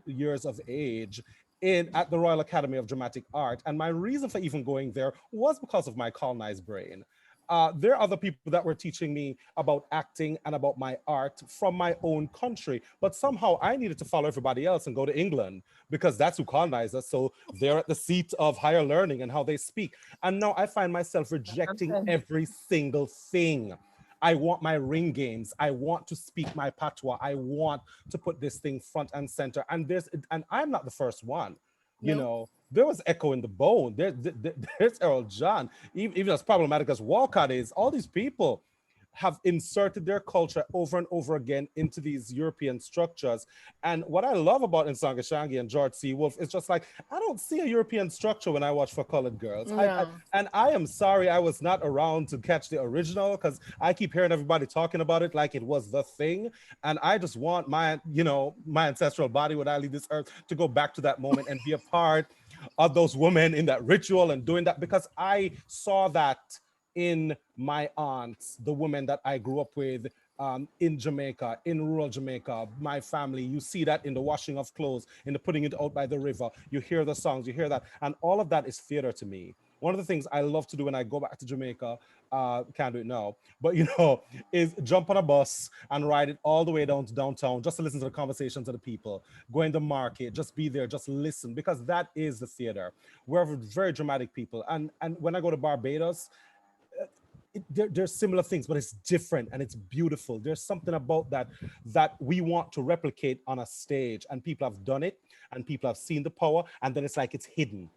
years of age at the Royal Academy of Dramatic Art, and my reason for even going there was because of my colonized brain. There are other people that were teaching me about acting and about my art from my own country, but somehow I needed to follow everybody else and go to England because that's who colonized us. So they're at the seat of higher learning and how they speak. And now I find myself rejecting every single thing. I want my ring games. I want to speak my patois. I want to put this thing front and center. And I'm not the first one. You know, there was echo in the bone. There's Errol John. Even as problematic as Walcott is, all these people have inserted their culture over and over again into these European structures. And what I love about Ntozake Shange and George C. Wolfe is just like, I don't see a European structure when I watch For Colored Girls. No. And I am sorry I was not around to catch the original, because I keep hearing everybody talking about it like it was the thing. And I just want my ancestral body when I leave this earth to go back to that moment and be a part of those women in that ritual and doing that, because I saw that in my aunts, the women that I grew up with in Jamaica, in rural Jamaica, my family. You see that in the washing of clothes, in the putting it out by the river. You hear the songs, you hear that. And all of that is theater to me. One of the things I love to do when I go back to Jamaica, can't do it now, but is jump on a bus and ride it all the way down to downtown just to listen to the conversations of the people, go in the market, just be there, just listen, because that is the theater. We're very dramatic people. And when I go to Barbados, there's similar things, but it's different and it's beautiful. There's something about that we want to replicate on a stage, and people have done it and people have seen the power, and then it's like it's hidden.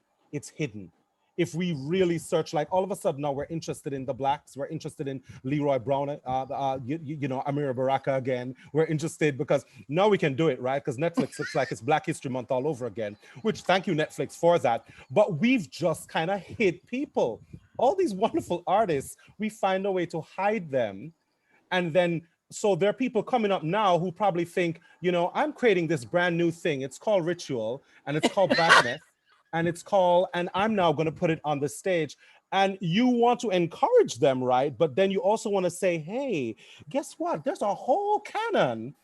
If we really search, like all of a sudden now we're interested in the Blacks, we're interested in Leroy Brown, Amira Baraka again. We're interested because now we can do it, right? Because Netflix looks like it's Black History Month all over again, which thank you Netflix for that. But we've just kind of hid people. All these wonderful artists, we find a way to hide them. And then, so there are people coming up now who probably think, I'm creating this brand new thing. It's called Ritual and it's called Blackness. And I'm now going to put it on the stage. And you want to encourage them, right? But then you also want to say, hey, guess what? There's a whole canon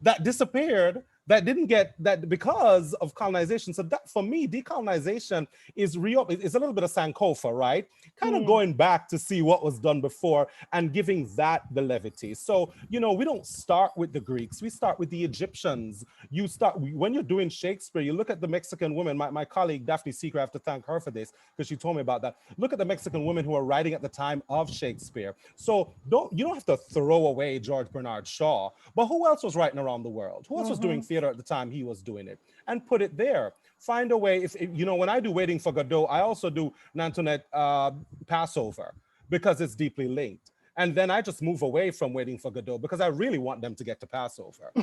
that disappeared, that didn't get that because of colonization. So that, for me, decolonization is it's a little bit of Sankofa, right? Kind of going back to see what was done before and giving that the levity. So, we don't start with the Greeks, we start with the Egyptians. When you're doing Shakespeare, you look at the Mexican women, my colleague Daphne Seeker, I have to thank her for this because she told me about that. Look at the Mexican women who are writing at the time of Shakespeare. So you don't have to throw away George Bernard Shaw, but who else was writing around the world? Who else was doing theater at the time he was doing it? And put it there. Find a way. If when I do Waiting for Godot, I also do Nantonette Passover because it's deeply linked. And then I just move away from Waiting for Godot because I really want them to get to Passover.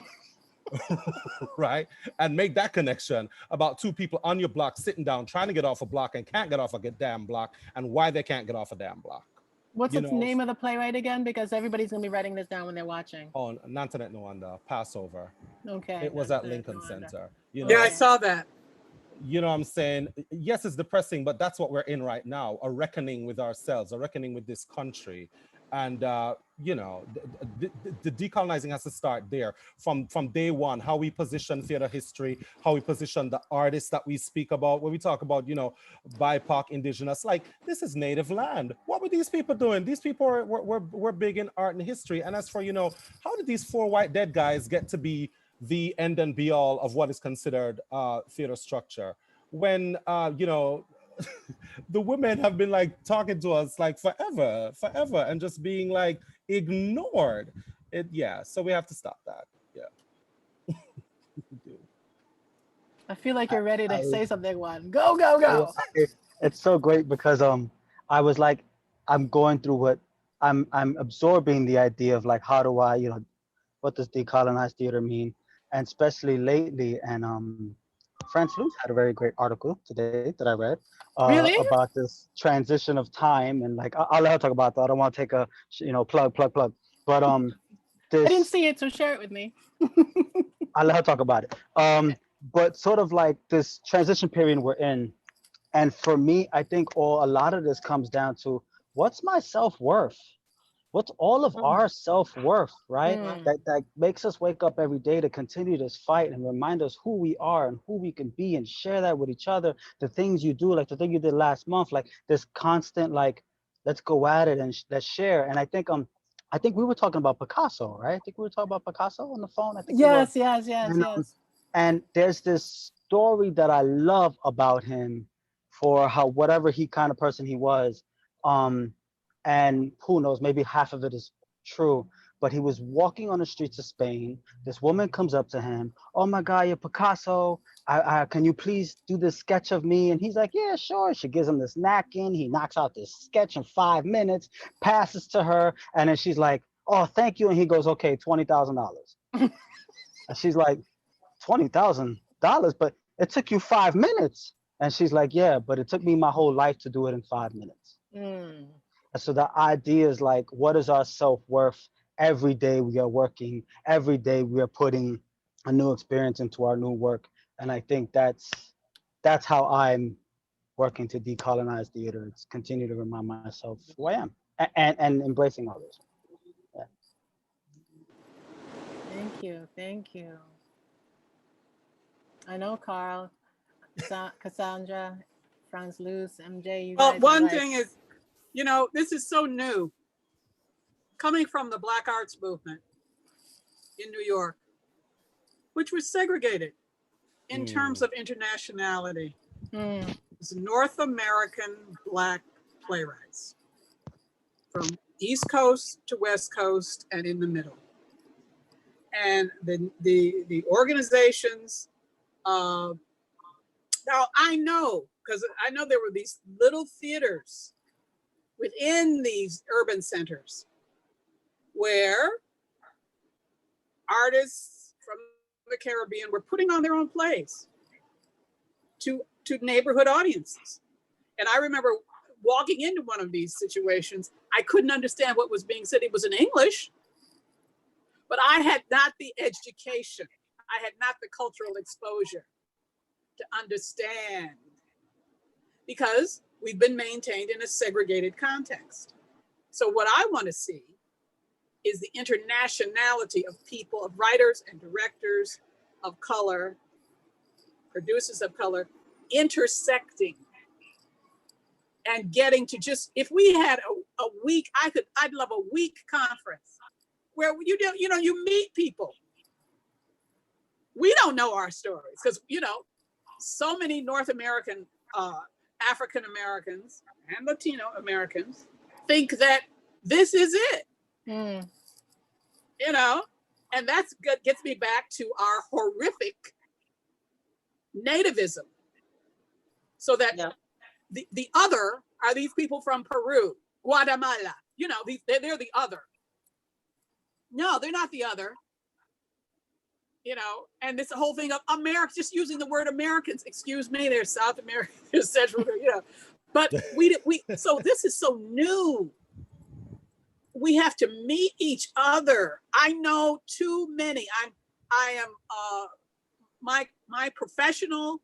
Right? And make that connection about two people on your block sitting down trying to get off a block and can't get off a damn block, and why they can't get off a damn block. What's the name of the playwright again? Because everybody's going to be writing this down when they're watching. Oh, Nantonette Nwanda, Passover. Okay. It was at Lincoln Center. Yeah, I saw that. You know what I'm saying? Yes, it's depressing, but that's what we're in right now, a reckoning with ourselves, a reckoning with this country. And, the decolonizing has to start there from day one, how we position theater history, how we position the artists that we speak about. When we talk about, BIPOC, indigenous, like this is native land. What were these people doing? These people were big in art and history. And as for, how did these four white dead guys get to be the end and be all of what is considered theater structure? When, the women have been like talking to us like forever, and just being like ignored. So we have to stop that. Yeah. I feel like you're ready to say something, Juan. Go, go, go. It's so great because I was like, I'm going through what I'm absorbing the idea of like, how do I, what does decolonize theater mean? And especially lately, and Franz Luz had a very great article today that I read Really? about this transition of time, and like I'll let her talk about that. I don't want to take a plug, but I didn't see it, so share it with me. I'll let her talk about it. But sort of like this transition period we're in, and for me, I think a lot of this comes down to what's my self-worth? What's all of our self-worth, right? That makes us wake up every day to continue this fight and remind us who we are and who we can be, and share that with each other. The things you do, like the thing you did last month, like this constant, like, let's go at it and let's share. And I think we were talking about Picasso, right? I think we were talking about Picasso on the phone. I think yes. And there's this story that I love about him for how whatever kind of person he was. And who knows, maybe half of it is true, but he was walking on the streets of Spain. This woman comes up to him. Oh my God, you're Picasso. Can you please do this sketch of me? And he's like, yeah, sure. She gives him this napkin. He knocks out this sketch in 5 minutes, passes to her. And then she's like, oh, thank you. And he goes, okay, $20,000. And she's like, $20,000, but it took you 5 minutes. And she's like, yeah, but it took me my whole life to do it in 5 minutes. And so the idea is like, what is our self-worth? Every day we are working, every day we are putting a new experience into our new work. And I think that's how I'm working to decolonize theater. It's continue to remind myself who I am and embracing others. Yeah. Thank you. I know, Carl, Cassandra, Franz Luz, MJ, you guys. Well, one thing is, this is so new. Coming from the Black arts movement in New York, which was segregated in terms of internationality. It's North American Black playwrights from East Coast to West Coast and in the middle. And the organizations, now I know, because I know there were these little theaters within these urban centers where artists from the Caribbean were putting on their own plays to neighborhood audiences. And I remember walking into one of these situations, I couldn't understand what was being said. It was in English, but I had not the education. I had not the cultural exposure to understand, because we've been maintained in a segregated context. So what I want to see is the internationality of people, of writers and directors of color, producers of color, intersecting and getting to just, if we had a week, I'd love a week conference where you meet people. We don't know our stories because, so many North American, African Americans and Latino Americans think that this is it. And that's good, gets me back to our horrific nativism. So that the other are these people from Peru, Guatemala, they're the other. No, they're not the other. And this whole thing of America, just using the word Americans, excuse me, there's South America, there's Central, but so this is so new. We have to meet each other. I know too many. I am my professional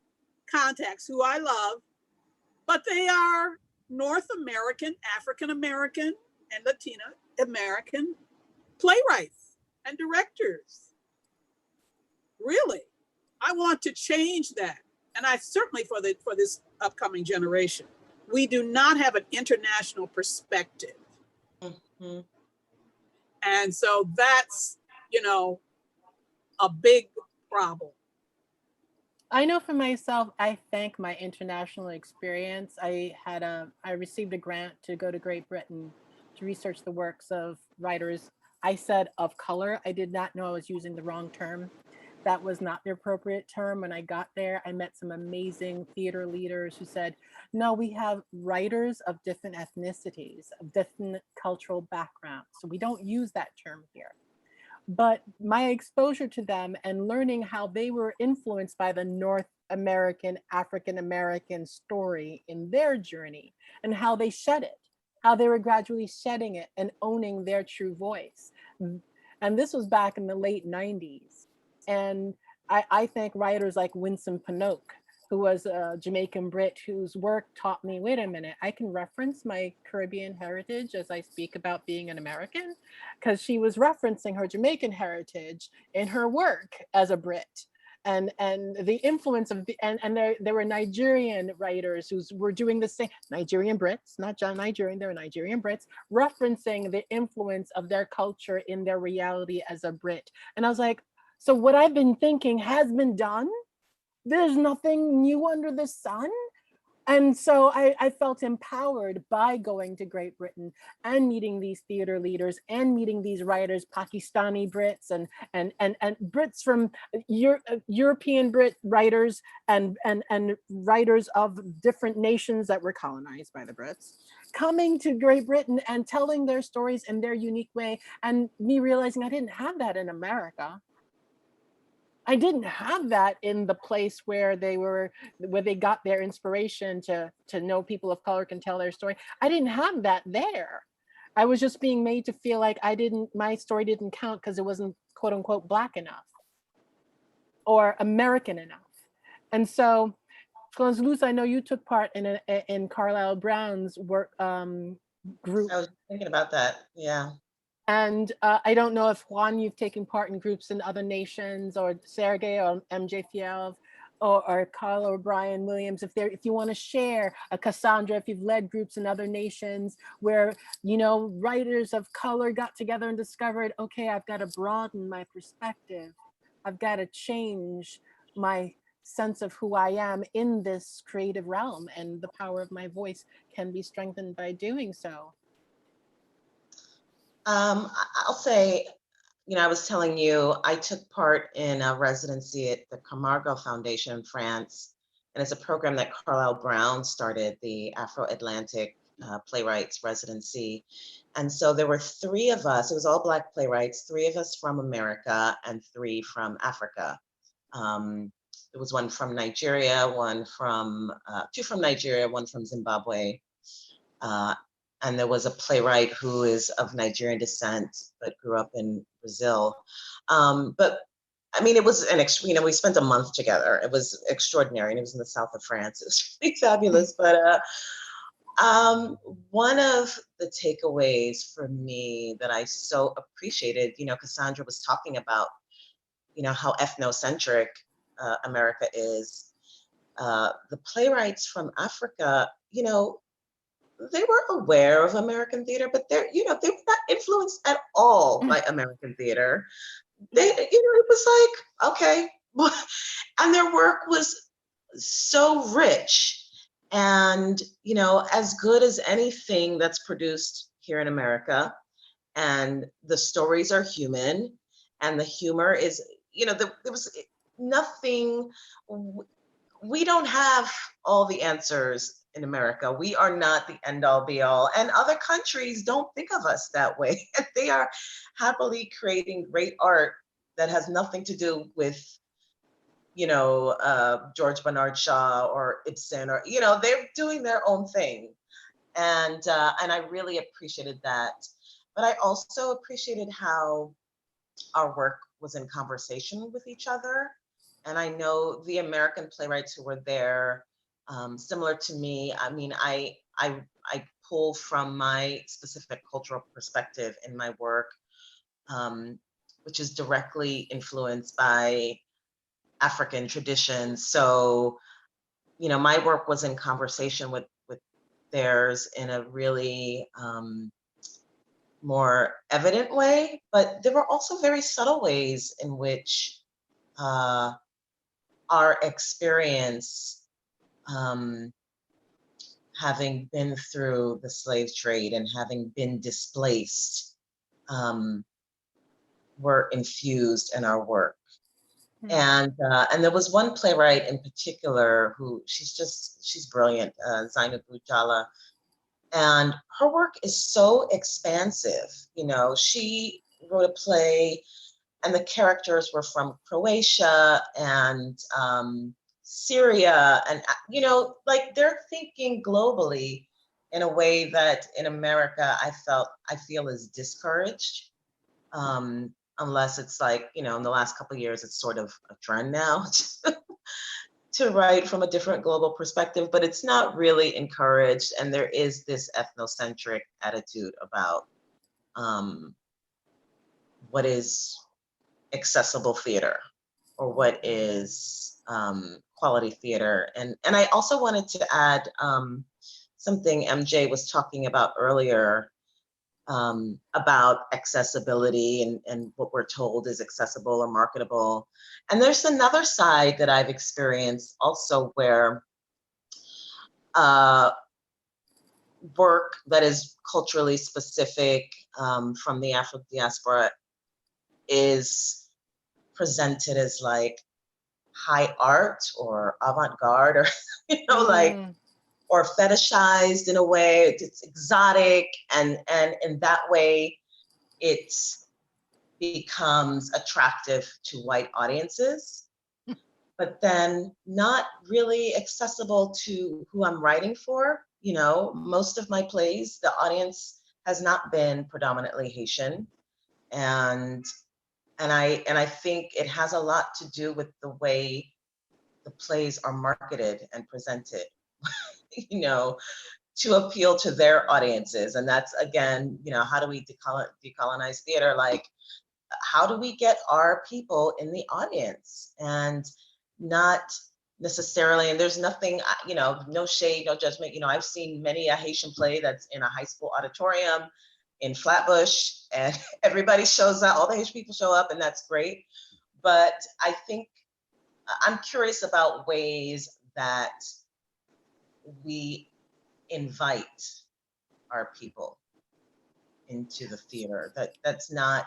contacts who I love, but they are North American, African American, and Latino American playwrights and directors. Really, I want to change that, and I certainly for this upcoming generation, we do not have an international perspective. And so that's, a big problem. I know for myself, I thank my international experience. I received a grant to go to Great Britain to research the works of writers. I said of color. I did not know I was using the wrong term. that was not the appropriate term. When I got there, I met some amazing theater leaders who said, no, we have writers of different ethnicities, of different cultural backgrounds. So we don't use that term here. But my exposure to them and learning how they were influenced by the North American, African American story in their journey, and how they shed it, how they were gradually shedding it and owning their true voice. And this was back in the late 90s. And I think writers like Winsome Panoke, who was a Jamaican Brit whose work taught me, wait a minute, I can reference my Caribbean heritage as I speak about being an American, because she was referencing her Jamaican heritage in her work as a Brit. And the influence of, and there were Nigerian writers who were doing the same, Nigerian Brits, not John Nigerian, they were Nigerian Brits, referencing the influence of their culture in their reality as a Brit. And I was like, so what I've been thinking has been done? There's nothing new under the sun? And so I felt empowered by going to Great Britain and meeting these theater leaders and meeting these writers, Pakistani Brits and Brits from European Brit writers and writers of different nations that were colonized by the Brits, coming to Great Britain and telling their stories in their unique way, and me realizing I didn't have that in America. I didn't have that in the place where they got their inspiration to know people of color can tell their story. I didn't have that there. I was just being made to feel like my story didn't count because it wasn't quote unquote Black enough or American enough. And so, Franz Luz, I know you took part in Carlisle Brown's work group. I was thinking about that, yeah. And I don't know if Juan, you've taken part in groups in other nations, or Sergey or MJ Fiev or Carl or Brian Williams, if you want to share, Cassandra, if you've led groups in other nations where, writers of color got together and discovered, okay, I've got to broaden my perspective. I've got to change my sense of who I am in this creative realm, and the power of my voice can be strengthened by doing so. I'll say, I was telling you, I took part in a residency at the Camargo Foundation in France, and it's a program that Carlisle Brown started, the Afro-Atlantic playwrights residency. And so there were 3 of us, it was all Black playwrights, 3 of us from America and 3 from Africa. There was one from Nigeria, 2 from Nigeria, 1 from Zimbabwe. And there was a playwright who is of Nigerian descent, but grew up in Brazil. But I mean, it was we spent a month together. It was extraordinary, and it was in the south of France. It was really fabulous. But one of the takeaways for me that I so appreciated, Cassandra was talking about, how ethnocentric America is. The playwrights from Africa, they were aware of American theater, but they were not influenced at all by American theater. It was like, okay. And their work was so rich and, as good as anything that's produced here in America. And the stories are human, and the humor is, there was nothing, we don't have all the answers in America. We are not the end all be all, and other countries don't think of us that way. They are happily creating great art that has nothing to do with, George Bernard Shaw or Ibsen, or, they're doing their own thing. And I really appreciated that. But I also appreciated how our work was in conversation with each other. And I know the American playwrights who were there, similar to me, I mean, I pull from my specific cultural perspective in my work, which is directly influenced by African traditions. So, my work was in conversation with theirs in a really more evident way, but there were also very subtle ways in which our experience, having been through the slave trade and having been displaced, were infused in our work. And there was one playwright in particular who she's brilliant, Zainab Ujala. And her work is so expansive. You know, she wrote a play and the characters were from Croatia and Syria. And, you know, like they're thinking globally in a way that in America, I feel is discouraged. Unless it's like, you know, in the last couple of years, it's sort of a trend now to write from a different global perspective, but it's not really encouraged. And there is this ethnocentric attitude about what is accessible theater or what is quality theater. And I also wanted to add something MJ was talking about earlier about accessibility and what we're told is accessible or marketable. And there's another side that I've experienced also where work that is culturally specific from the Afro diaspora is presented as like high art or avant-garde or, you know, like, or fetishized in a way, it's exotic, and in that way, it becomes attractive to white audiences, but then not really accessible to who I'm writing for. You know, most of my plays, the audience has not been predominantly Haitian, and I think it has a lot to do with the way the plays are marketed and presented. You know, to appeal to their audiences. And that's, again, you know, how do we decolonize theater? Like, how do we get our people in the audience? And not necessarily, and there's nothing, you know, no shade, no judgment. You know, I've seen many a Haitian play that's in a high school auditorium in Flatbush, and everybody shows up, all the Haitian people show up, and that's great. But I think I'm curious about ways that we invite our people into the theater. That's not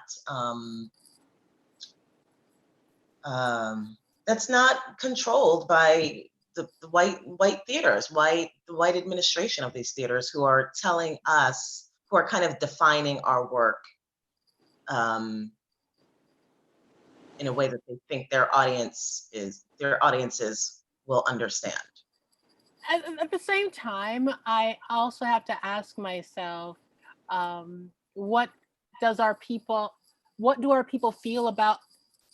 controlled by the white theaters, the white administration of these theaters, who are telling us, who are kind of defining our work in a way that they think their audiences will understand. At the same time, I also have to ask myself, what do our people feel about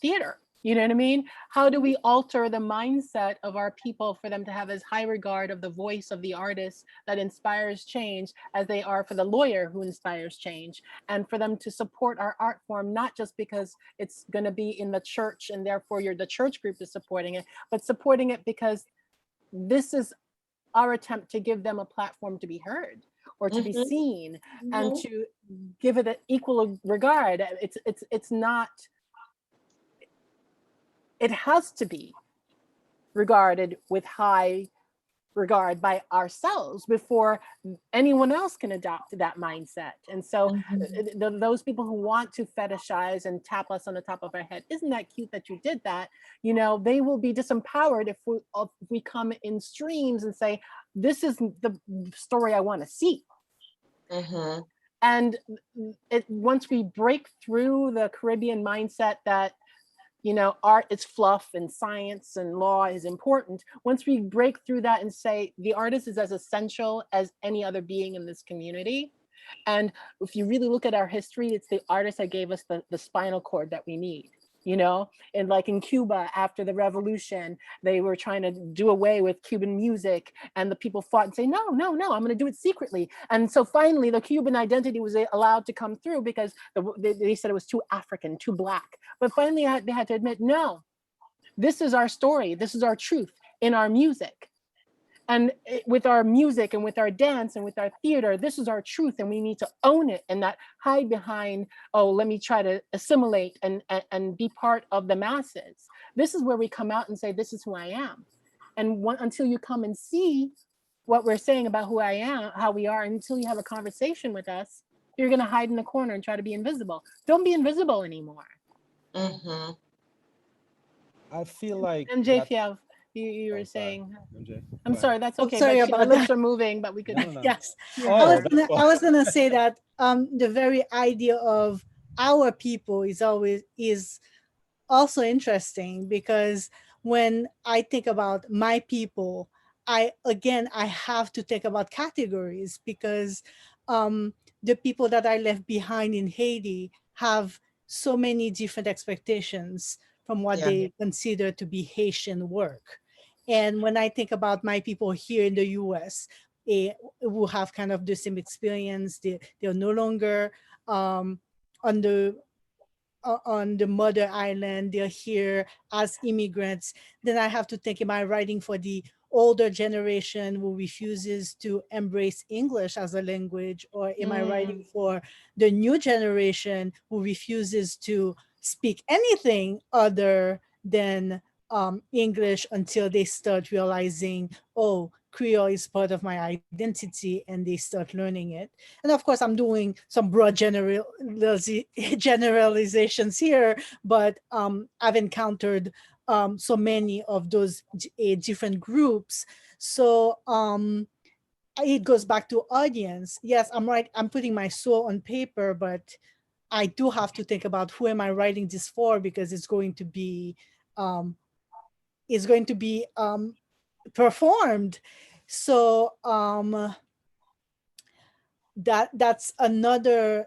theater? You know what I mean? How do we alter the mindset of our people for them to have as high regard of the voice of the artist that inspires change as they are for the lawyer who inspires change, and for them to support our art form, not just because it's going to be in the church and therefore the church group is supporting it, but supporting it because this is our attempt to give them a platform to be heard or to be seen, and to give it an equal regard. It's not, it has to be regarded with high regard by ourselves before anyone else can adopt that mindset. And so those people who want to fetishize and tap us on the top of our head, isn't that cute that you did that? You know, they will be disempowered if we come in streams and say, this is the story I want to see. And once we break through the Caribbean mindset that, you know, art is fluff and science and law is important. Once we break through that and say the artist is as essential as any other being in this community. And if you really look at our history, it's the artist that gave us the spinal cord that we need, you know? And like in Cuba, after the revolution, they were trying to do away with Cuban music, and the people fought and say, no, I'm gonna do it secretly. And so finally the Cuban identity was allowed to come through because they said it was too African, too Black. But finally they had to admit, no, this is our story, this is our truth in our music. And with our music and with our dance and with our theater, this is our truth, and we need to own it and not hide behind, oh, let me try to assimilate and be part of the masses. This is where we come out and say, this is who I am. And until you come and see what we're saying about who I am, how we are, until you have a conversation with us, you're gonna hide in the corner and try to be invisible. Don't be invisible anymore. I feel like MJ, that, you were oh, sorry. saying. MJ, I'm go ahead. sorry, that's Oh, okay. sorry But our about lips that. are moving, but we could. No. Yes. hear I Oh, was her. that's fine. I was gonna say that the very idea of our people is also interesting, because when I think about my people, I have to think about categories, because the people that I left behind in Haiti have so many different expectations from what Yeah. they consider to be Haitian work. And when I think about my people here in the US, who have kind of the same experience, they're no longer on the mother island, they're here as immigrants, then I have to think, am I writing for the older generation who refuses to embrace English as a language, or am I writing for the new generation who refuses to speak anything other than English until they start realizing, oh, Creole is part of my identity, and they start learning it. And of course, I'm doing some broad generalizations here, but I've encountered so many of those different groups. So it goes back to audience. Yes, I'm putting my soul on paper, but I do have to think about who am I writing this for, because it's going to be performed. So that's another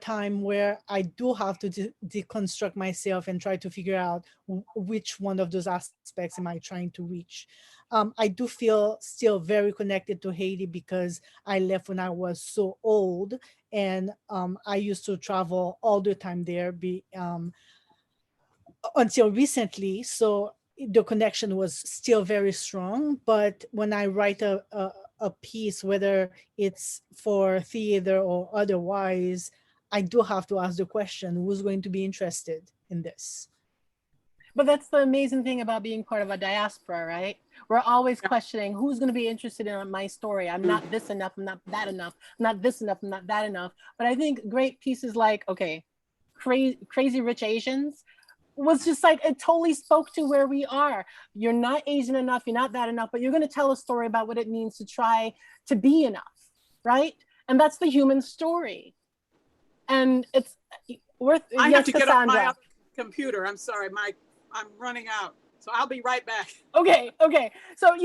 time where I do have to deconstruct myself and try to figure out which one of those aspects am I trying to reach. I do feel still very connected to Haiti, because I left when I was so old, and I used to travel all the time there, until recently. So the connection was still very strong. But when I write a piece, whether it's for theater or otherwise, I do have to ask the question, who's going to be interested in this? But that's the amazing thing about being part of a diaspora, right? We're always questioning who's going to be interested in my story. I'm not this enough, I'm not that enough, I'm not this enough, I'm not that enough. But I think great pieces like, okay, Crazy Rich Asians was just like, it totally spoke to where we are. You're not Asian enough, you're not that enough, but you're going to tell a story about what it means to try to be enough, right? And that's the human story. And it's worth. I have to get Cassandra. up my other computer. I'm sorry, I'm running out. So I'll be right back. Okay. So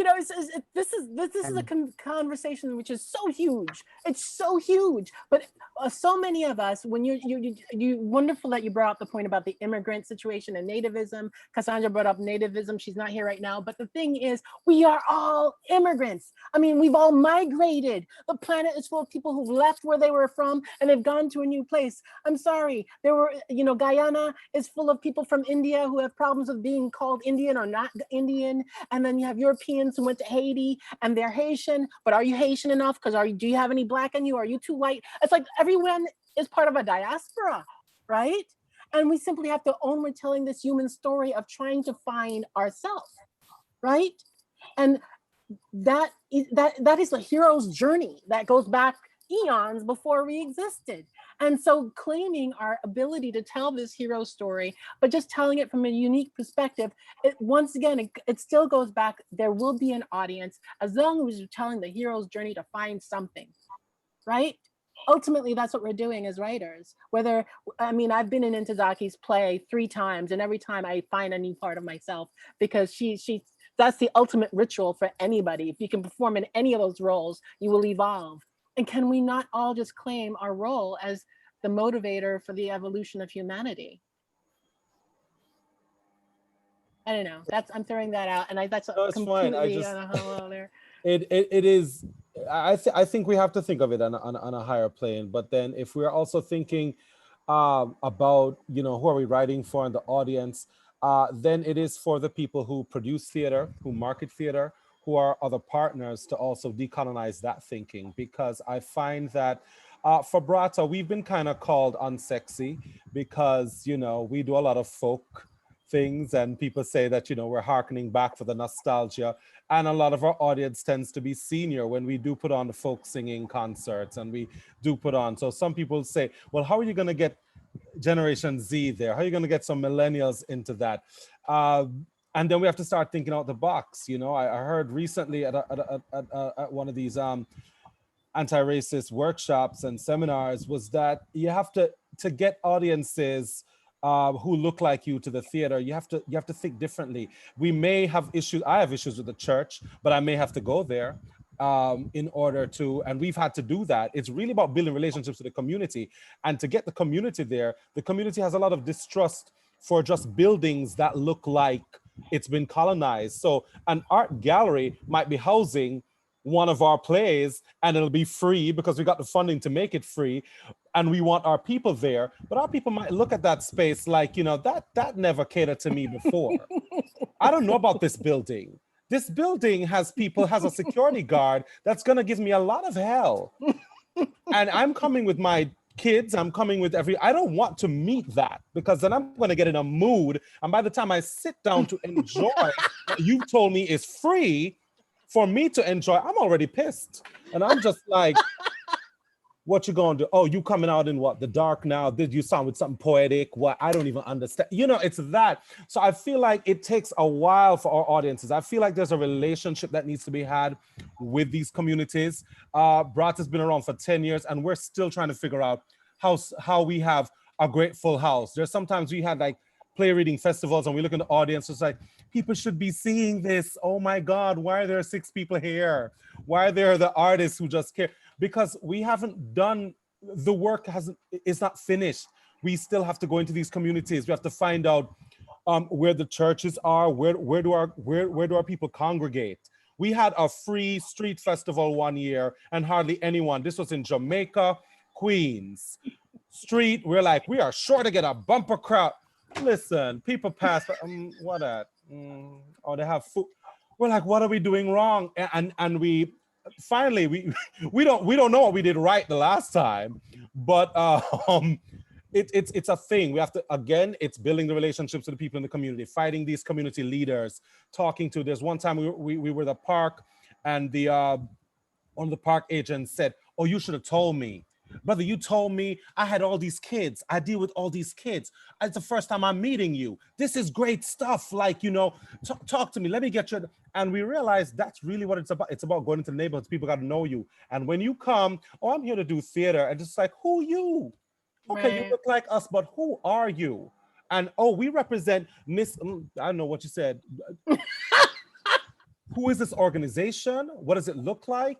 this is a conversation which is so huge. It's so huge, but so many of us, when you wonderful that you brought up the point about the immigrant situation and nativism. Cassandra brought up nativism. She's not here right now, but the thing is, we are all immigrants. I mean, we've all migrated. The planet is full of people who've left where they were from and they've gone to a new place. I'm sorry, Guyana is full of people from India who have problems with being called Indian or not Indian, and then you have Europeans who went to Haiti and they're Haitian, but are you Haitian enough? Because do you have any black in you? Are you too white? It's like everyone is part of a diaspora, right? And we simply have to own we're telling this human story of trying to find ourselves, right? And that is the hero's journey that goes back eons before we existed. And so claiming our ability to tell this hero story, but just telling it from a unique perspective, once again, it still goes back, there will be an audience as long as you're telling the hero's journey to find something, right? Ultimately, that's what we're doing as writers. I've been in Intizaki's play 3 times, and every time I find a new part of myself, because that's the ultimate ritual for anybody. If you can perform in any of those roles, you will evolve. And can we not all just claim our role as the motivator for the evolution of humanity? I don't know. I'm throwing that out, and that's completely on a whole other. It is. I think we have to think of it on a higher plane. But then, if we're also thinking about who are we writing for in the audience, then it is for the people who produce theater, who market theater, who are other partners, to also decolonize that thinking. Because I find that for Brata, we've been kind of called unsexy because, we do a lot of folk things, and people say that, we're harkening back for the nostalgia. And a lot of our audience tends to be senior when we do put on the folk singing concerts, and we do put on. So some people say, well, how are you going to get Generation Z there? How are you going to get some millennials into that? And then we have to start thinking out the box. You know, I heard recently at one of these anti-racist workshops and seminars was that you have to get audiences who look like you to the theater. You have to think differently. We may have issues. I have issues with the church, but I may have to go there in order to, and we've had to do that. It's really about building relationships with the community, and to get the community there, the community has a lot of distrust for just buildings that look like it's been colonized. So an art gallery might be housing one of our plays and it'll be free because we got the funding to make it free, and we want our people there, but our people might look at that space like, you know, that never catered to me before. I don't know about this building. This building has a security guard that's gonna give me a lot of hell. And I'm coming with my kids, I'm coming with I don't want to meet that, because then I'm gonna get in a mood, and by the time I sit down to enjoy what you've told me is free for me to enjoy, I'm already pissed. And I'm just like, what you gonna do? Oh, you coming out in what? The dark now? Did you sound with something poetic? What? I don't even understand. You know, it's that. So I feel like it takes a while for our audiences. I feel like there's a relationship that needs to be had with these communities. Brat has been around for 10 years and we're still trying to figure out how we have a great full house. There's sometimes we had like play reading festivals and we look in the audience, it's like, people should be seeing this. Oh my God, why are there 6 people here? Why are there the artists who just care? Because we haven't done, the work is not finished. We still have to go into these communities. We have to find out where the churches are, where do our people congregate? We had a free street festival one year and hardly anyone. This was in Jamaica, Queens. Street, we're like, we are sure to get a bumper crowd. Listen, people pass, what at? Oh, they have food. We're like, what are we doing wrong? And we finally we don't know what we did right the last time, but it's a thing. We have to, again, it's building the relationships with the people in the community, fighting these community leaders, talking to. There's one time we were at the park, and the one of the park agents said, "Oh, you should have told me. Brother, you told me I had all these kids. I deal with all these kids. It's the first time I'm meeting you. This is great stuff. Like, you know, talk to me. Let me get you." And we realized that's really what it's about. It's about going into the neighborhoods. People got to know you. And when you come, oh, I'm here to do theater. And it's like, who you? Okay, right. You look like us, but who are you? And, oh, we represent Miss, I don't know what you said. Who is this organization? What does it look like?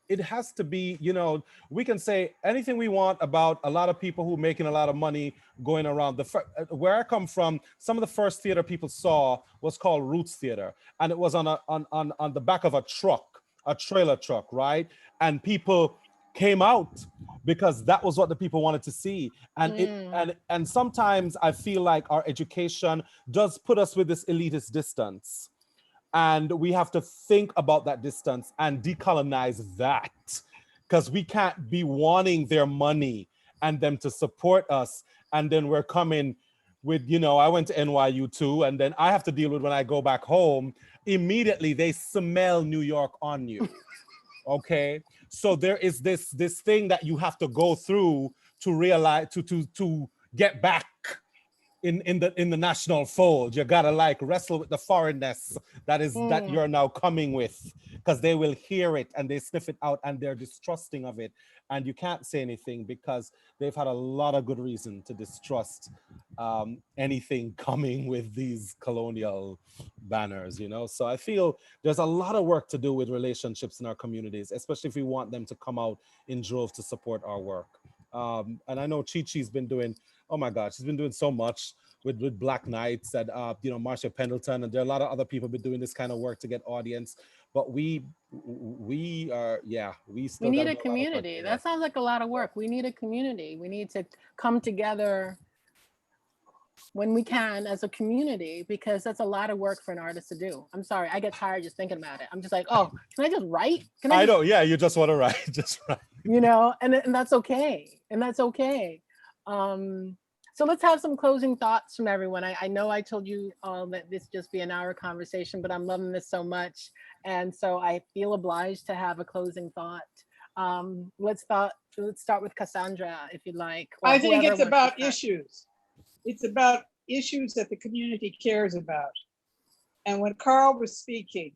It has to be, you know, we can say anything we want about a lot of people who are making a lot of money going around. Where I come from, some of the first theater people saw was called Roots Theater. And it was on the back of a truck, a trailer truck, right? And people came out because that was what the people wanted to see. And and sometimes I feel like our education does put us with this elitist distance. And we have to think about that distance and decolonize that, because we can't be wanting their money and them to support us. And then we're coming with, you know, I went to NYU too, and then I have to deal with when I go back home, immediately they smell New York on you. Okay. So there is this thing that you have to go through to realize, to get back in the national fold. You gotta like wrestle with the foreignness that you're now coming with, because they will hear it and they sniff it out and they're distrusting of it, and you can't say anything because they've had a lot of good reason to distrust anything coming with these colonial banners, you know. So I feel there's a lot of work to do with relationships in our communities, especially if we want them to come out in droves to support our work. And I know Chi-Chi's been doing, oh my God, she's been doing so much with Black Knights and, you know, Marsha Pendleton, and there are a lot of other people been doing this kind of work to get audience. But we are, yeah, we need a community. That sounds like a lot of work. We need a community. We need to come together when we can as a community, because that's a lot of work for an artist to do. I'm sorry, I get tired just thinking about it. I'm just like, oh, can I just write? I know, yeah, you just want to write, just write. You know, and that's okay. And that's okay. So let's have some closing thoughts from everyone. I know I told you all that this just be an hour conversation, but I'm loving this so much. And so I feel obliged to have a closing thought. Let's start with Cassandra, if you'd like. I think it's about issues. It's about issues that the community cares about. And when Carl was speaking,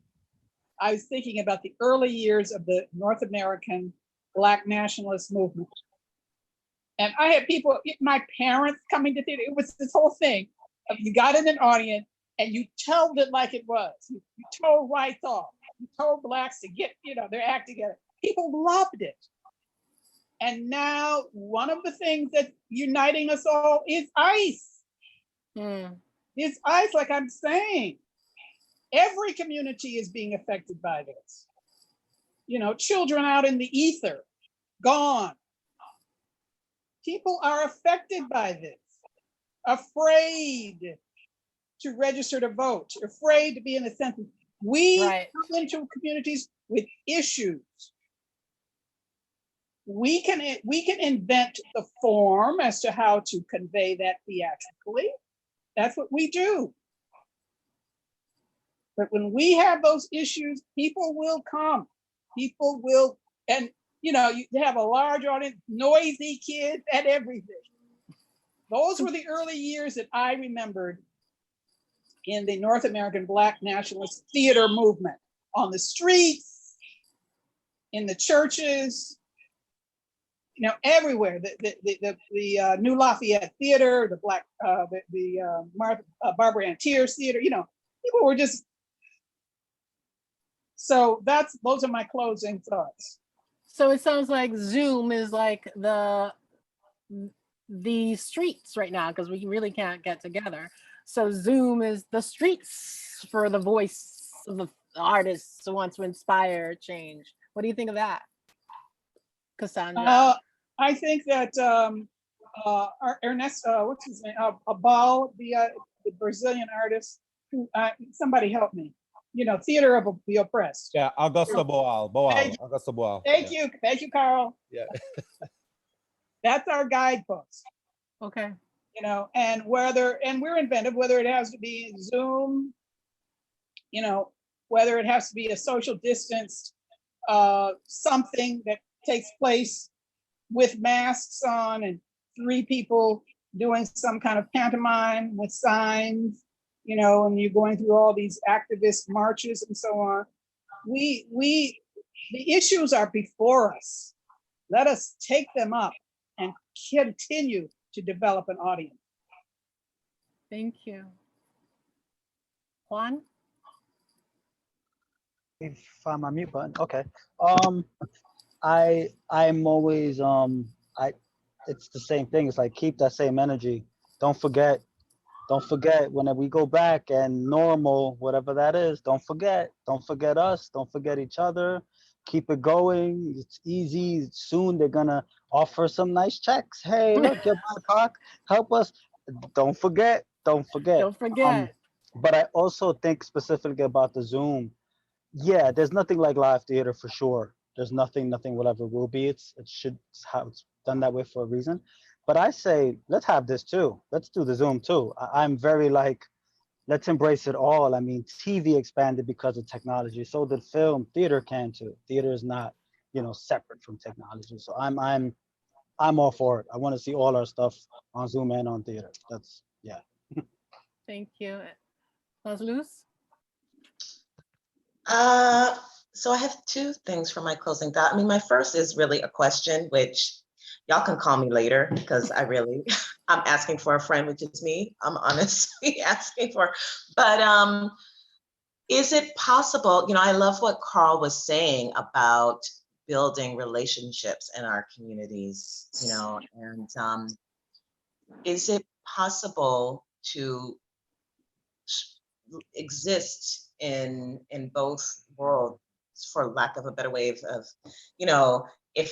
I was thinking about the early years of the North American Black nationalist movement. And I had people, my parents coming to theater. It was this whole thing of you got in an audience and you told it like it was. You told whites off. You told Blacks to get, their act together. People loved it. And now one of the things that's uniting us all is ICE. It's ICE, like I'm saying. Every community is being affected by this. Children out in the ether, gone. People are affected by this, afraid to register to vote, afraid to be in the census. We come into communities with issues. We can invent the form as to how to convey that theatrically. That's what we do. But when we have those issues, people will come. People will, and you have a large audience, noisy kids and everything. Those were the early years that I remembered in the North American Black nationalist theater movement, on the streets, in the churches, everywhere. The New Lafayette Theater, the Black, Barbara Ann Tears Theater. People were just. So those are my closing thoughts. So it sounds like Zoom is like the streets right now, because we really can't get together. So Zoom is the streets for the voice of the artists who want to inspire change. What do you think of that, Cassandra? I think that Ernesto, what's his name? Abal, the Brazilian artist, who somebody help me. Theater of the Oppressed. Yeah, Augusto Boal. Augusto Boal. Thank you, Carl. Yeah. That's our guidepost. Okay. And we're inventive, whether it has to be Zoom, whether it has to be a social distanced something that takes place with masks on and 3 people doing some kind of pantomime with signs. And you're going through all these activist marches and so on. The issues are before us. Let us take them up and continue to develop an audience. Thank you. Juan? If I'm on mute button, okay. I'm always it's the same thing. It's like, keep that same energy. Don't forget whenever we go back and normal, whatever that is, don't forget us, don't forget each other, keep it going. It's easy. Soon they're gonna offer some nice checks. Hey, look, your BIPOC, help us. Don't forget. But I also think specifically about the Zoom. Yeah, there's nothing like live theater for sure. There's nothing will ever will be. It's how it's done that way for a reason. But I say, let's have this too. Let's do the Zoom too. I'm very let's embrace it all. I mean, TV expanded because of technology. So did film. Theater can too. Theater is not, separate from technology. So I'm all for it. I want to see all our stuff on Zoom and on theater. That's, yeah. Thank you. Franz Luz? So I have 2 things for my closing thought. I mean, my first is really a question, which y'all can call me later, because I'm asking for a friend, which is me. I'm honestly asking for, but is it possible, I love what Carl was saying about building relationships in our communities, and is it possible to exist in both worlds, for lack of a better way of, if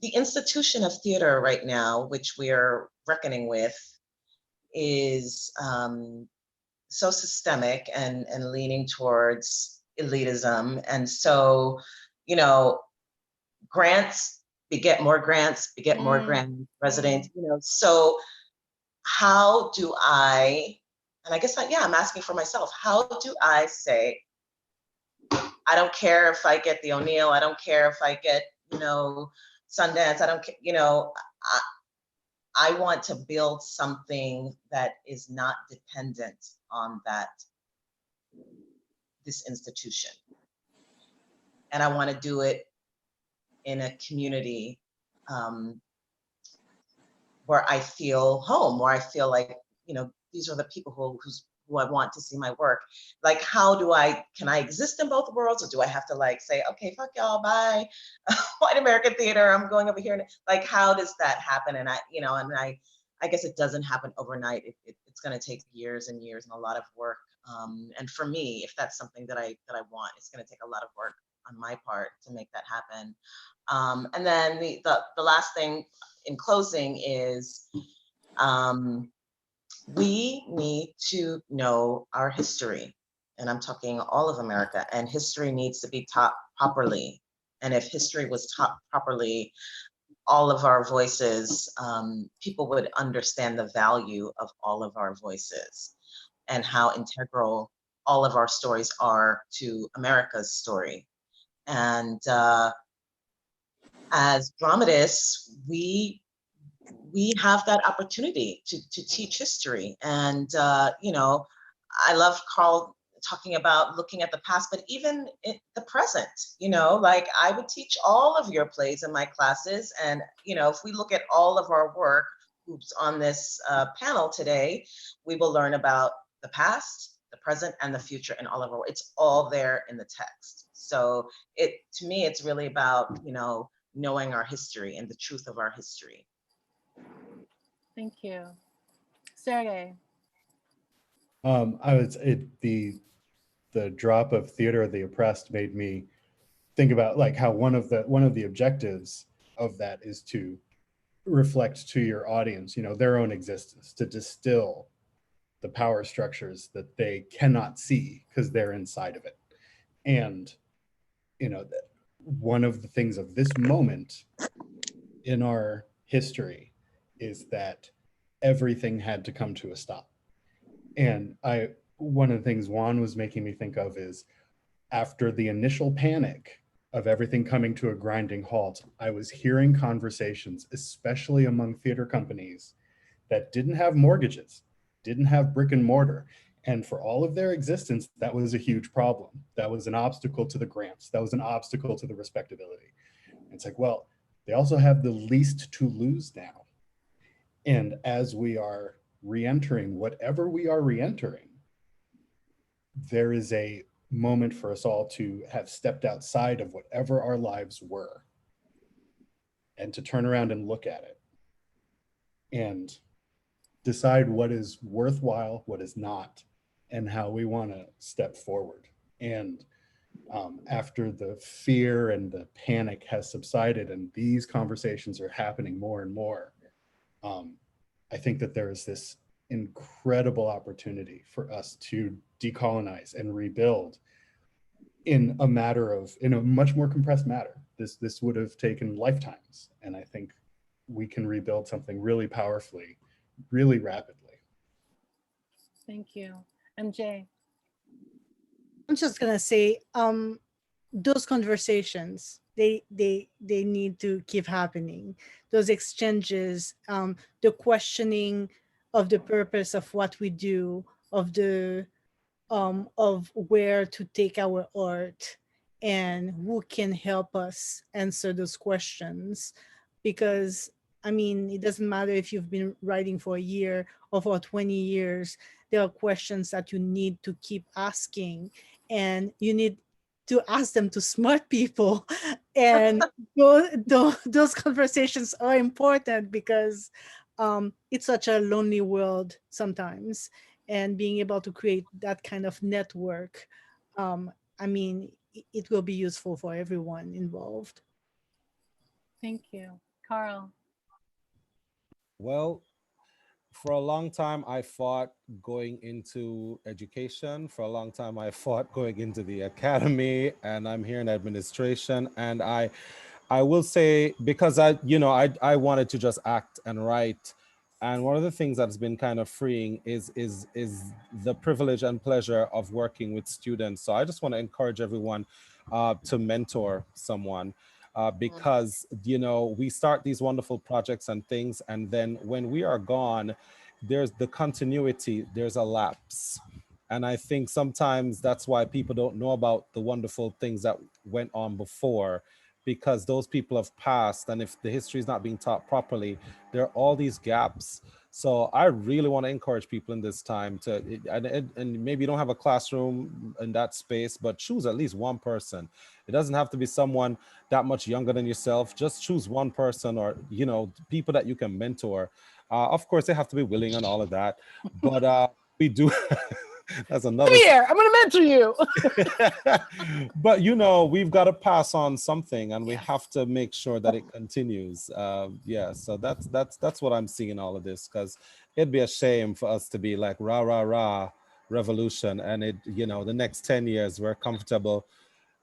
the institution of theater right now, which we are reckoning with, is so systemic and leaning towards elitism. And so, grants, beget more grants, residents, so how do I, and I guess I'm asking for myself, how do I say, I don't care if I get the O'Neill, I don't care if I get, you know, Sundance, I don't care, you know, I want to build something that is not dependent on this institution. And I want to do it in a community where I feel home, where I feel like, you know, these are the people who I want to see my work. Like, can I exist in both worlds, or do I have to like say, okay, fuck y'all, bye, white American theater, I'm going over here. Like, how does that happen? And I guess it doesn't happen overnight. It's going to take years and years and a lot of work. And for me, if that's something that I want, it's going to take a lot of work on my part to make that happen. And then the last thing in closing is, we need to know our history, and I'm talking all of America, and history needs to be taught properly. And if history was taught properly, all of our voices, people would understand the value of all of our voices and how integral all of our stories are to America's story. And as dramatists, we have that opportunity to teach history. And, you know, I love Carl talking about looking at the past, but even in the present, you know, like I would teach all of your plays in my classes. And, you know, if we look at all of our work groups on this panel today, we will learn about the past, the present, and the future in all of our, it's all there in the text. So to me, it's really about, you know, knowing our history and the truth of our history. Thank you. Sergey. The drop of Theater of the Oppressed made me think about like how one of the objectives of that is to reflect to your audience, you know, their own existence, to distill the power structures that they cannot see because they're inside of it. And, you know, one of the things of this moment in our history is that everything had to come to a stop. And one of the things Juan was making me think of is after the initial panic of everything coming to a grinding halt, I was hearing conversations, especially among theater companies that didn't have mortgages, didn't have brick and mortar. And for all of their existence, that was a huge problem. That was an obstacle to the grants. That was an obstacle to the respectability. And it's like, well, they also have the least to lose now. And as we are re-entering whatever we are re-entering, there is a moment for us all to have stepped outside of whatever our lives were and to turn around and look at it and decide what is worthwhile, what is not, and how we want to step forward. And after the fear and the panic has subsided and these conversations are happening more and more, I think that there is this incredible opportunity for us to decolonize and rebuild in a much more compressed matter. This would have taken lifetimes. And I think we can rebuild something really powerfully, really rapidly. Thank you. And Jay? I'm just gonna say, those conversations, they need to keep happening. Those exchanges, the questioning of the purpose of what we do, of where to take our art, and who can help us answer those questions. Because I mean, it doesn't matter if you've been writing for a year or for 20 years, there are questions that you need to keep asking, and you need to ask them to smart people. And those conversations are important because it's such a lonely world sometimes. And being able to create that kind of network, I mean, it will be useful for everyone involved. Thank you. Carl? Well, for a long time, I fought going into education. For a long time, I fought going into the academy, and I'm here in administration. And I will say, because I wanted to just act and write. And one of the things that's been kind of freeing is the privilege and pleasure of working with students. So I just want to encourage everyone, to mentor someone. Because, you know, we start these wonderful projects and things, and then when we are gone, there's the continuity, there's a lapse. And I think sometimes that's why people don't know about the wonderful things that went on before, because those people have passed. And if the history is not being taught properly, there are all these gaps. So I really want to encourage people in this time to, and maybe you don't have a classroom in that space, but choose at least one person. It doesn't have to be someone that much younger than yourself. Just choose one person, or, you know, people that you can mentor. Of course, they have to be willing and all of that. But we do. That's another. Come here, I'm going to mentor you. But, you know, we've got to pass on something, and we have to make sure that it continues. Yeah, so that's what I'm seeing in all of this, because it'd be a shame for us to be like rah, rah, rah, revolution. And it, you know, the next 10 years we're comfortable,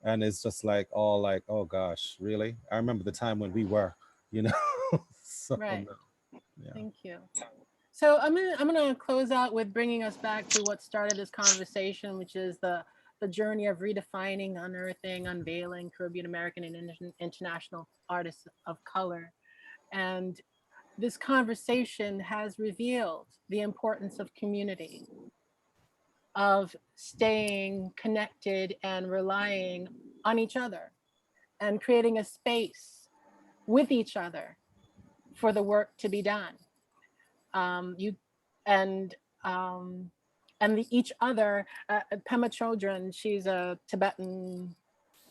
and it's just like all like, oh gosh, really? I remember the time when we were, you know. So, right. Yeah. Thank you. So I'm gonna close out with bringing us back to what started this conversation, which is the journey of redefining, unearthing, unveiling Caribbean American and international artists of color. And this conversation has revealed the importance of community, of staying connected and relying on each other, and creating a space with each other for the work to be done. Each other, Pema Chodron, she's a Tibetan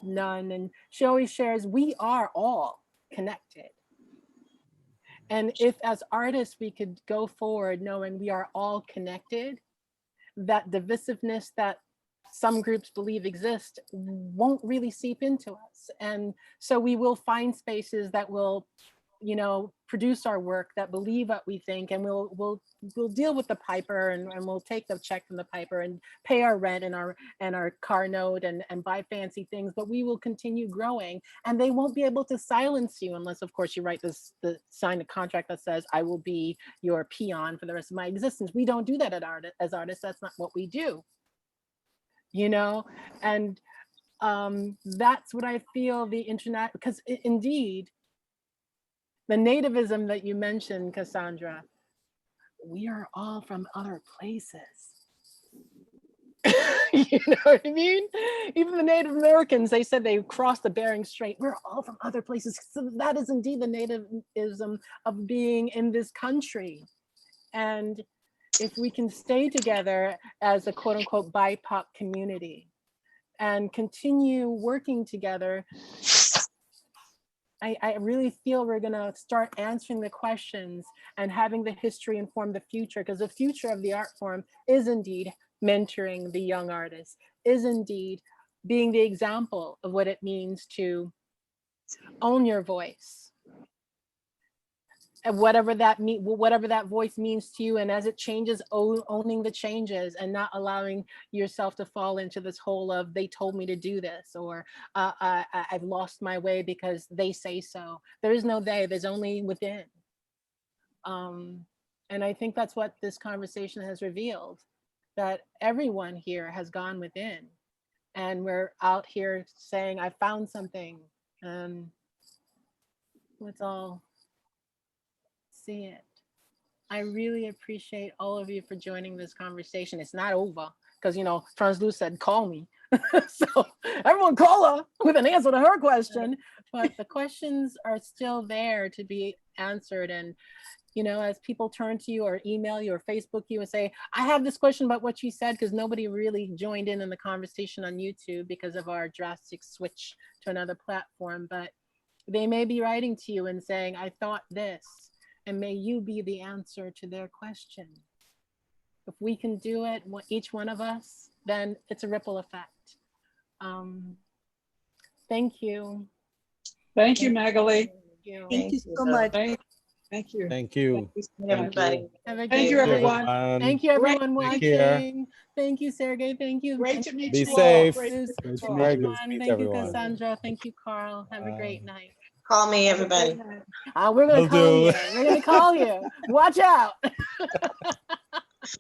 nun, and she always shares, we are all connected. And if as artists we could go forward knowing we are all connected, that divisiveness that some groups believe exist won't really seep into us. And so we will find spaces that will, you know, produce our work, that believe what we think, and we'll deal with the piper, and we'll take the check from the piper and pay our rent and our car note and buy fancy things, but we will continue growing, and they won't be able to silence you unless, of course, you write sign a contract that says, I will be your peon for the rest of my existence. We don't do that as artists. That's not what we do, you know? And that's what I feel the internet, because indeed, the nativism that you mentioned, Cassandra, we are all from other places. You know what I mean? Even the Native Americans, they said they crossed the Bering Strait. We're all from other places. So that is indeed the nativism of being in this country. And if we can stay together as a quote unquote BIPOC community and continue working together, I really feel we're gonna start answering the questions and having the history inform the future, because the future of the art form is indeed mentoring the young artists, is indeed being the example of what it means to own your voice. And whatever that voice means to you, and as it changes, owning the changes and not allowing yourself to fall into this hole of they told me to do this, or I've lost my way because they say so. There is no they, there's only within. And I think that's what this conversation has revealed, that everyone here has gone within, and we're out here saying, I found something, and let's all see it. I really appreciate all of you for joining this conversation. It's not over, because, you know, Franz Luz said, call me. So everyone call her with an answer to her question, but the questions are still there to be answered. And, you know, as people turn to you or email you or Facebook you and say, I have this question about what you said, because nobody really joined in the conversation on YouTube because of our drastic switch to another platform, but they may be writing to you and saying, I thought this. And may you be the answer to their question. If we can do it, each one of us, then it's a ripple effect. Thank you. Thank you, Magaly. Thank you so much. Thank you. Thank you. Everybody. Thank you, everyone. Thank you, everyone watching. Thank you, Sergey. Thank you. Great to meet Be you safe. all. Great to Thank meet you, you all. Very good. Thank you, Cassandra. Thank you, Carl. Have a great night. Call me, everybody. We're gonna Will call do. you. We're gonna call you. Watch out.